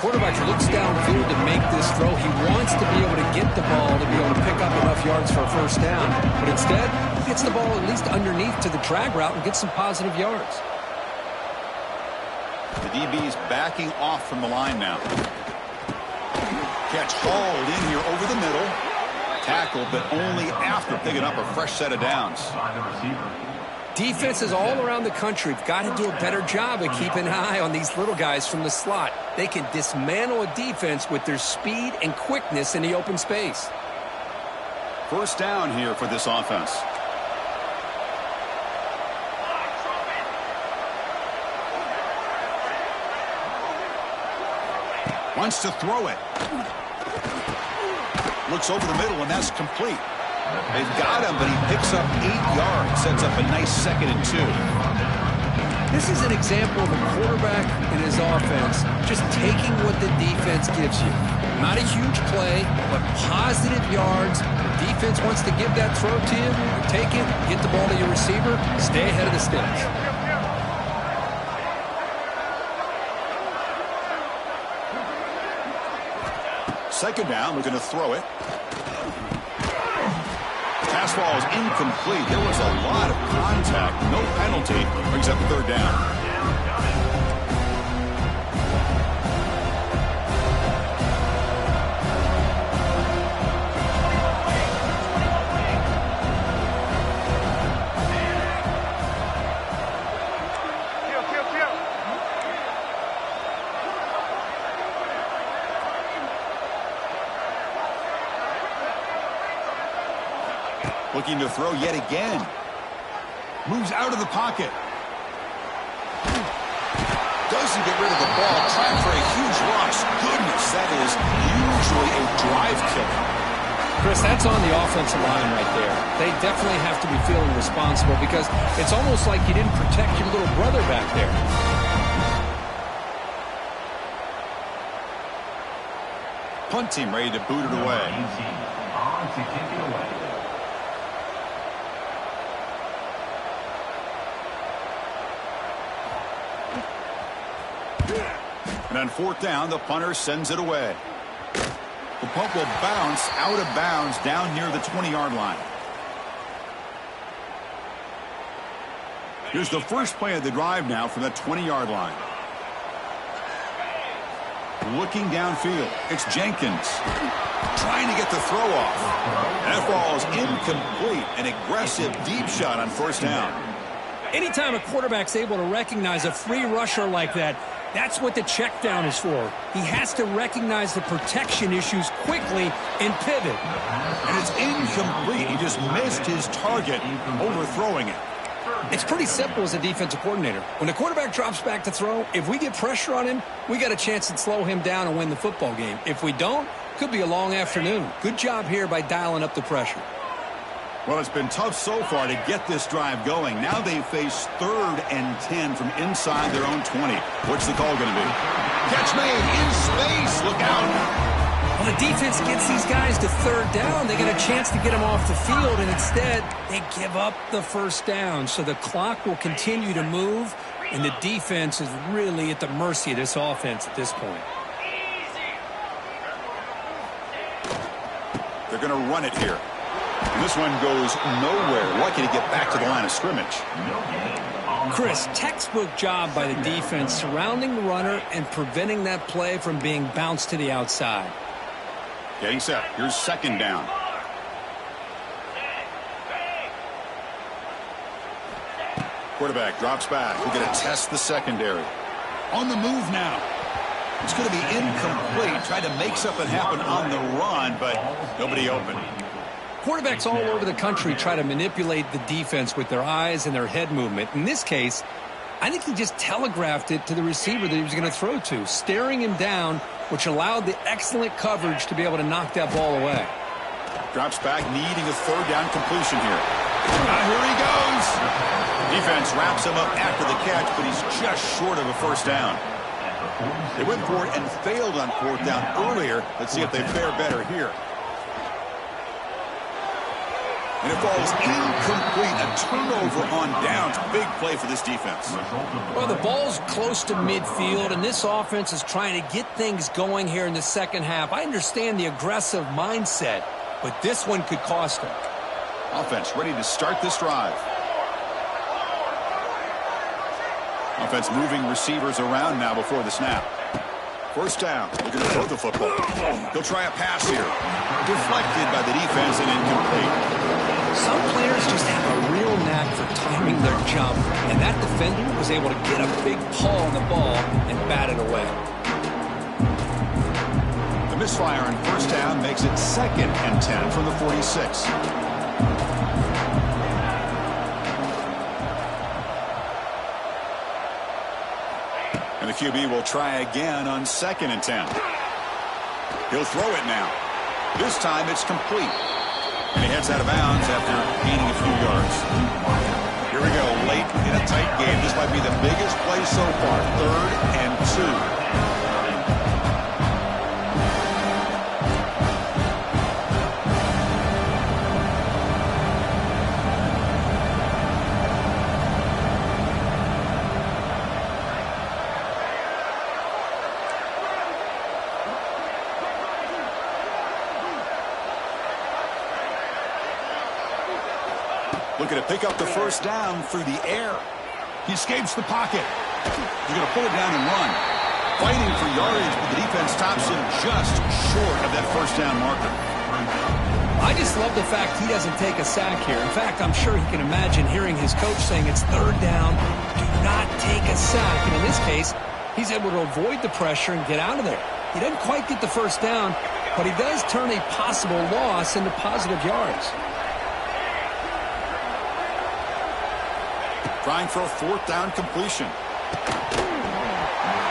Quarterback looks downfield to make this throw. He wants to be able to get the ball to be able to pick up enough yards for a first down. But instead, he gets the ball at least underneath to the drag route and gets some positive yards. The DB's backing off from the line now. Catch hauled in here over the middle. Tackle, but only after picking up a fresh set of downs. Defenses all around the country have got to do a better job of keeping an eye on these little guys from the slot. They can dismantle a defense with their speed and quickness in the open space. First down here for this offense. Wants to throw it. Looks over the middle, and that's complete. They've got him, but he picks up 8 yards, sets up a nice 2nd and 2. This is an example of a quarterback and his offense just taking what the defense gives you. Not a huge play, but positive yards. The defense wants to give that throw to you. You take it, get the ball to your receiver, stay ahead of the sticks. Second down, we're going to throw it. Fastball is incomplete. There was a lot of contact. No penalty. Brings up third down. Looking to throw yet again. Moves out of the pocket. Doesn't get rid of the ball. Trying for a huge loss. Goodness, that is usually a drive killer. Chris, that's on the offensive line right there. They definitely have to be feeling responsible because it's almost like you didn't protect your little brother back there. Punt team ready to boot it away. On to kick it away. And on 4th down, the punter sends it away. The punt will bounce out of bounds down near the 20-yard line. Here's the first play of the drive now from the 20-yard line. Looking downfield. It's Jenkins. Trying to get the throw off. That ball is incomplete. An aggressive deep shot on 1st down. Anytime a quarterback's able to recognize a free rusher like that, That's what the check down is for. He has to recognize the protection issues quickly and pivot. And it's incomplete. He just missed his target, overthrowing it. It's pretty simple as a defensive coordinator. When the quarterback drops back to throw, if we get pressure on him, we got a chance to slow him down and win the football game. If we don't, could be a long afternoon. Good job here by dialing up the pressure. Well, it's been tough so far to get this drive going. Now they face 3rd and 10 from inside their own 20. What's the call going to be? Catch made in space. Look out. Well, the defense gets these guys to 3rd down. They get a chance to get them off the field, and instead they give up the 1st down. So the clock will continue to move, and the defense is really at the mercy of this offense at this point. They're going to run it here. And this one goes nowhere. Lucky to get back to the line of scrimmage. Chris, textbook job by the defense surrounding the runner and preventing that play from being bounced to the outside. Getting set. Here's 2nd down. Quarterback drops back. We're going to test the secondary. On the move now. It's going to be incomplete. Tried to make something happen on the run, but nobody open. Quarterbacks all over the country try to manipulate the defense with their eyes and their head movement. In this case, I think he just telegraphed it to the receiver that he was going to throw to, staring him down, which allowed the excellent coverage to be able to knock that ball away. Drops back, needing a 3rd down completion here. Here he goes. Defense wraps him up after the catch, but he's just short of a 1st down. They went for it and failed on 4th down earlier. Let's see if they fare better here. And it falls incomplete. A turnover on downs. Big play for this defense. Well, the ball's close to midfield, and this offense is trying to get things going here in the 2nd half. I understand the aggressive mindset, but this one could cost them. Offense ready to start this drive. Offense moving receivers around now before the snap. 1st down. They're going to throw the football. He'll try a pass here. Deflected by the defense and incomplete. Some players just have a real knack for timing their jump, and that defender was able to get a big paw on the ball and bat it away. The misfire on 1st down makes it 2nd and 10 from the 46. And the QB will try again on 2nd and 10. He'll throw it now. This time it's complete. And he heads out of bounds after gaining a few yards. Here we go, late in a tight game. This might be the biggest play so far. 3rd and 2. Looking to pick up the 1st down through the air. He escapes the pocket. He's going to pull it down and run. Fighting for yardage, but the defense stops him just short of that 1st down marker. I just love the fact he doesn't take a sack here. In fact, I'm sure he can imagine hearing his coach saying it's 3rd down, do not take a sack. And in this case, he's able to avoid the pressure and get out of there. He doesn't quite get the 1st down, but he does turn a possible loss into positive yards. Trying for a 4th down completion.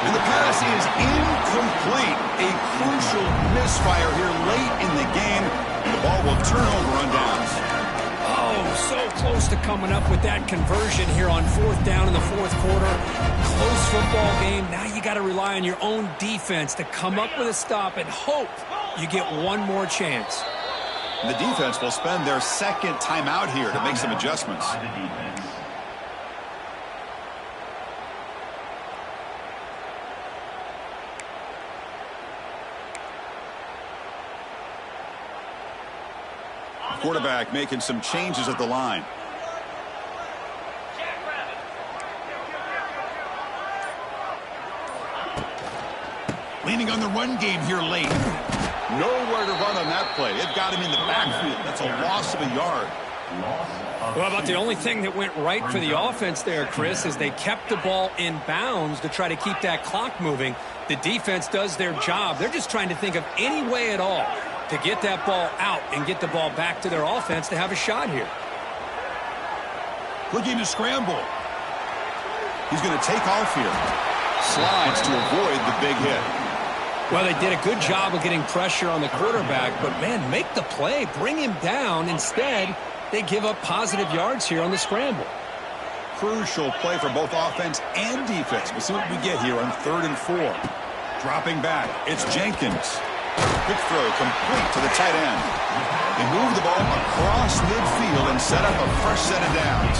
And the pass is incomplete. A crucial misfire here late in the game. And the ball will turn over on downs. Oh, so close to coming up with that conversion here on 4th down in the 4th quarter. Close football game. Now you got to rely on your own defense to come up with a stop and hope you get one more chance. And the defense will spend their 2nd timeout here to make some adjustments. Quarterback making some changes at the line. Leaning on the run game here late. Nowhere to run on that play. It got him in the backfield. That's a loss of a yard. Well, about the only thing that went right for the offense there, Chris, is they kept the ball in bounds to try to keep that clock moving. The defense does their job. They're just trying to think of any way at all to get that ball out and get the ball back to their offense to have a shot here. Looking to scramble. He's going to take off here. Slides to avoid the big hit. Well, they did a good job of getting pressure on the quarterback, but, man, make the play. Bring him down. Instead, they give up positive yards here on the scramble. Crucial play for both offense and defense. We'll see what we get here on 3rd and 4. Dropping back, it's Jenkins. Quick throw complete to the tight end. They move the ball across midfield and set up a fresh set of downs.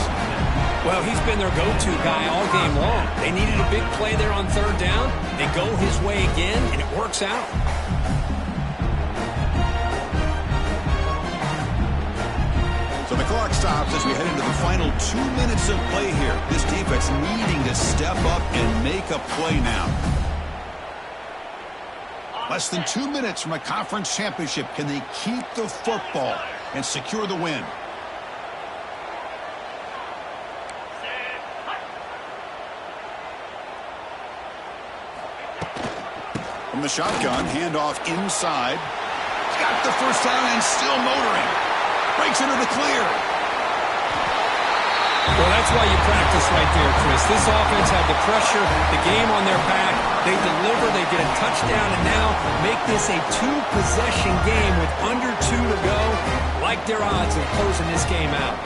Well, he's been their go-to guy all game long. They needed a big play there on 3rd down. They go his way again, and it works out. So the clock stops as we head into the final 2 minutes of play here. This defense needing to step up and make a play now. Less than 2 minutes from a conference championship. Can they keep the football and secure the win? From the shotgun, handoff inside. Got the first down and still motoring. Breaks into the clear. Well, that's why you practice right there, Chris. This offense had the pressure, the game on their back. They deliver, they get a touchdown, and now make this a 2-possession game with under 2 to go. Like their odds of closing this game out.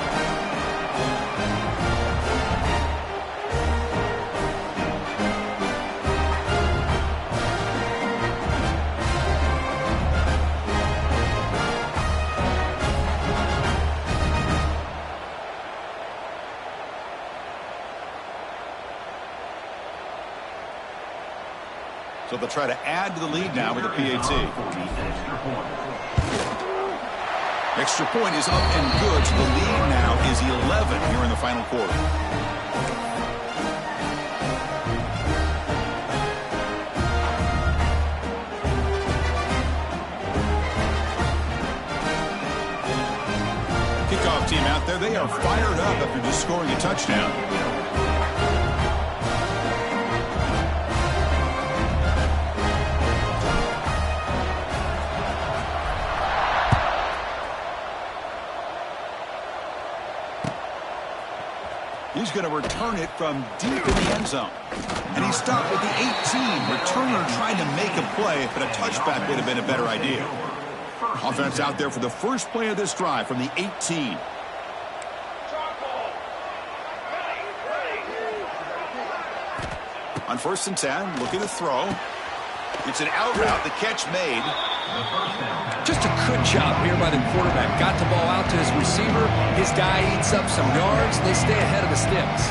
So they'll try to add to the lead now with a PAT. Extra point is up and good, so the lead now is 11 here in the final quarter. Kickoff team out there, they are fired up after just scoring a touchdown. He's going to return it from deep in the end zone. And he stopped at the 18. Returner trying to make a play, but a touchback would have been a better idea. Offense out there for the first play of this drive from the 18. On 1st and 10, looking to throw. It's an out route, the catch made. Just a good job here by the quarterback. Got the ball out to his receiver. His guy eats up some yards. They stay ahead of the sticks.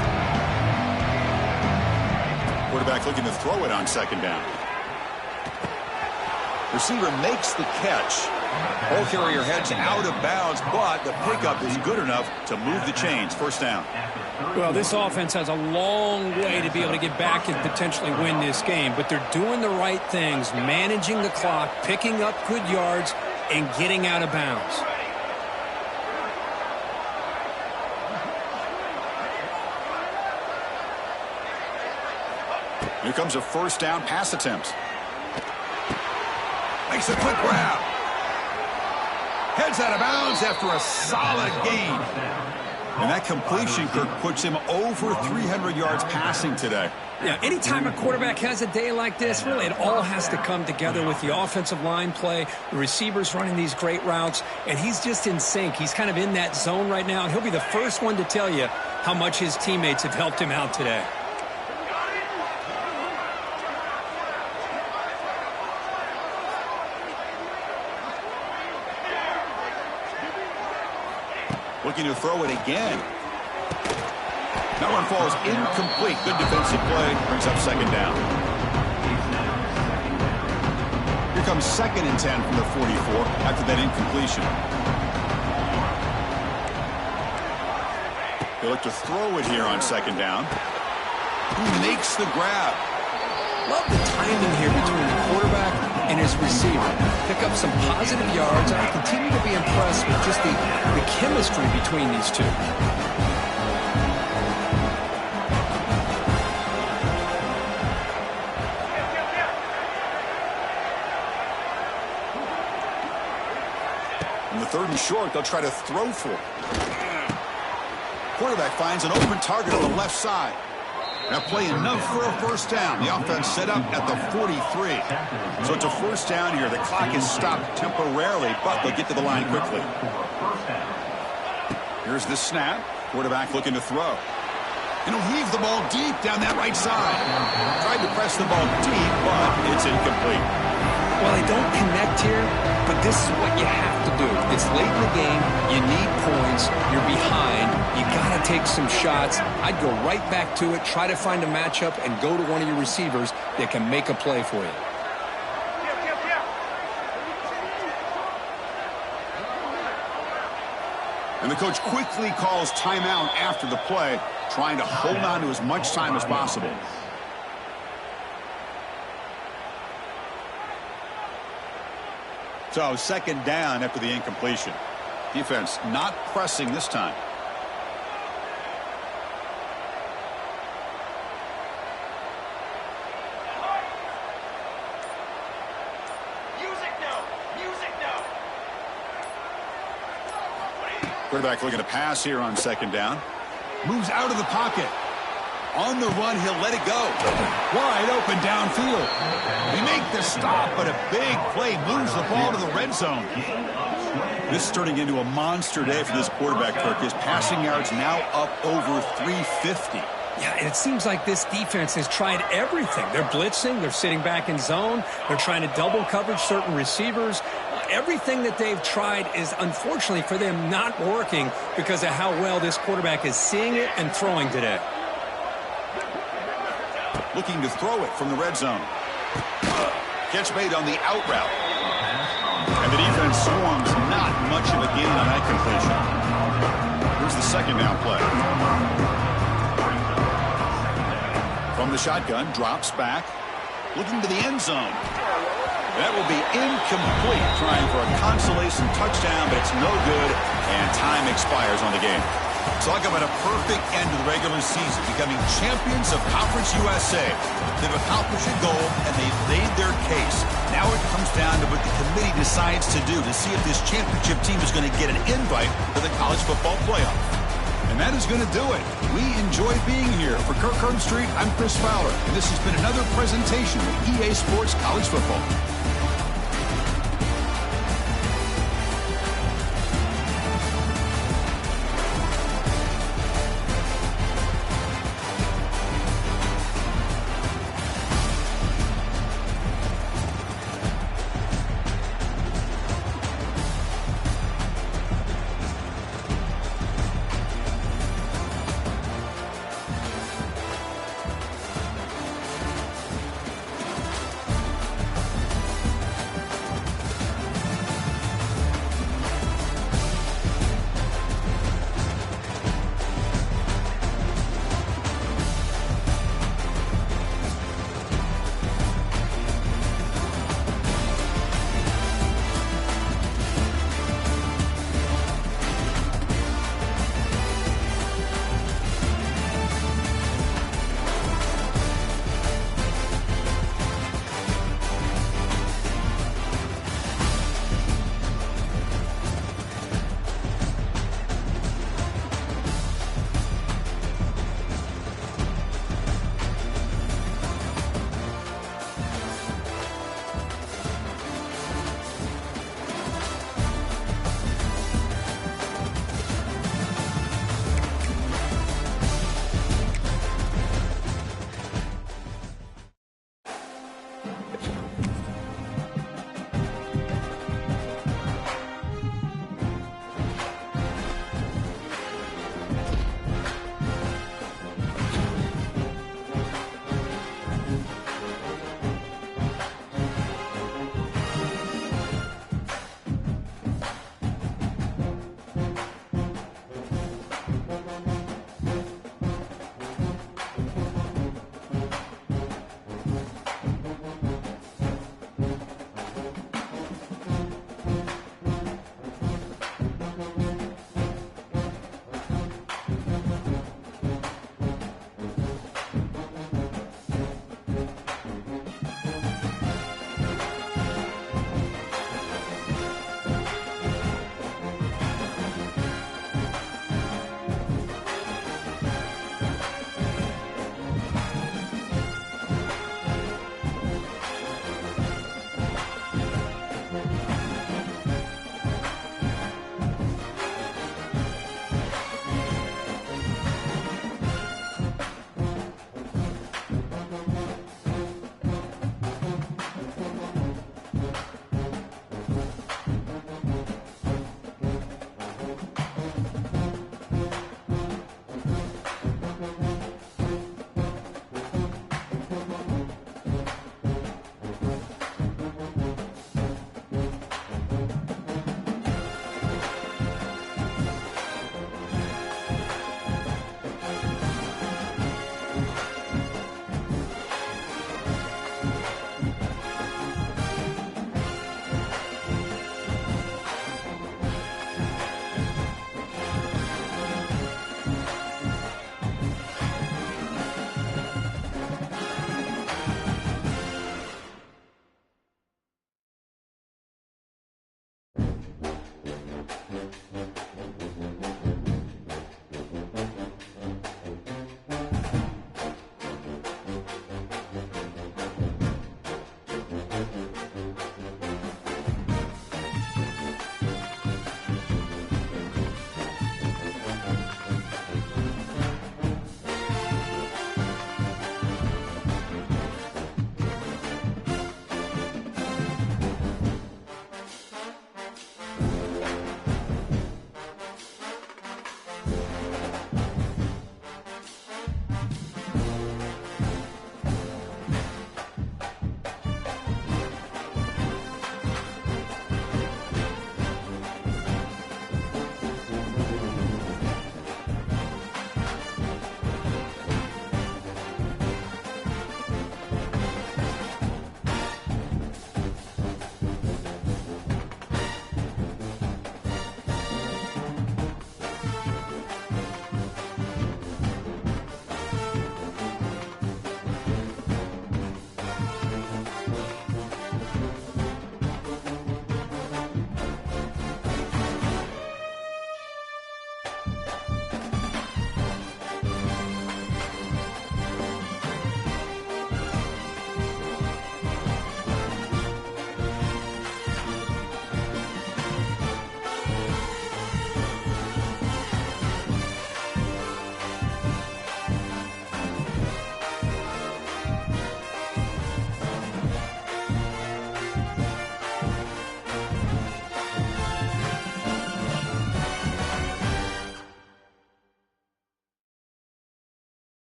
Quarterback looking to throw it on 2nd down. Receiver makes the catch. Ball carrier heads out of bounds, but the pickup is good enough to move the chains. 1st down. Well, this offense has a long way to be able to get back and potentially win this game, but they're doing the right things, managing the clock, picking up good yards, and getting out of bounds. Here comes a 1st down pass attempt. Makes a quick grab. Heads out of bounds after a solid gain. And that completion, Kirk, puts him over 300 yards passing today. Yeah, anytime a quarterback has a day like this, really it all has to come together with the offensive line play, the receivers running these great routes, and he's just in sync. He's kind of in that zone right now, and he'll be the first one to tell you how much his teammates have helped him out today. Looking to throw it again. That one falls incomplete. Good defensive play. Brings up 2nd down. Here comes 2nd and 10 from the 44 after that incompletion. They look to throw it here on 2nd down. Who makes the grab? Love the timing here between the quarterback and his receiver. Pick up some positive yards, and I continue to be impressed with just the chemistry between these two. On the 3rd and short, they'll try to throw for it. Quarterback finds an open target on the left side. That play enough for a first down. The offense set up at the 43. So it's a first down here. The clock is stopped temporarily, but they'll get to the line quickly. Here's the snap. Quarterback looking to throw. And he'll heave the ball deep down that right side. Tried to press the ball deep, but it's incomplete. Well, they don't connect here, but this is what you have to do. It's late in the game. You need points. You're behind. You got to take some shots. I'd go right back to it, try to find a matchup, and go to one of your receivers that can make a play for you. And the coach quickly calls timeout after the play, trying to hold on to as much time as possible. So, second down after the incompletion. Defense not pressing this time. Quarterback looking to pass here on second down. Moves out of the pocket. On the run, he'll let it go. Wide open downfield. They make the stop, but a big play moves the ball to the red zone. This is turning into a monster day for this quarterback, Kirk. His passing yards now up over 350. Yeah, and it seems like this defense has tried everything. They're blitzing. They're sitting back in zone. They're trying to double coverage certain receivers. Everything that they've tried is, unfortunately for them, not working because of how well this quarterback is seeing it and throwing today. Looking to throw it from the red zone. Catch made on the out route. And the defense swarms not much of a gain on that completion. Here's the second down play. From the shotgun, drops back. Looking to the end zone. That will be incomplete, trying for a consolation touchdown, but it's no good, and time expires on the game. Talk about a perfect end to the regular season, becoming champions of Conference USA. They've accomplished a goal, and they've made their case. Now it comes down to what the committee decides to do to see if this championship team is going to get an invite to the college football playoff. And that is going to do it. We enjoy being here. For Kirk Herbstreit, I'm Chris Fowler, and this has been another presentation of EA Sports College Football.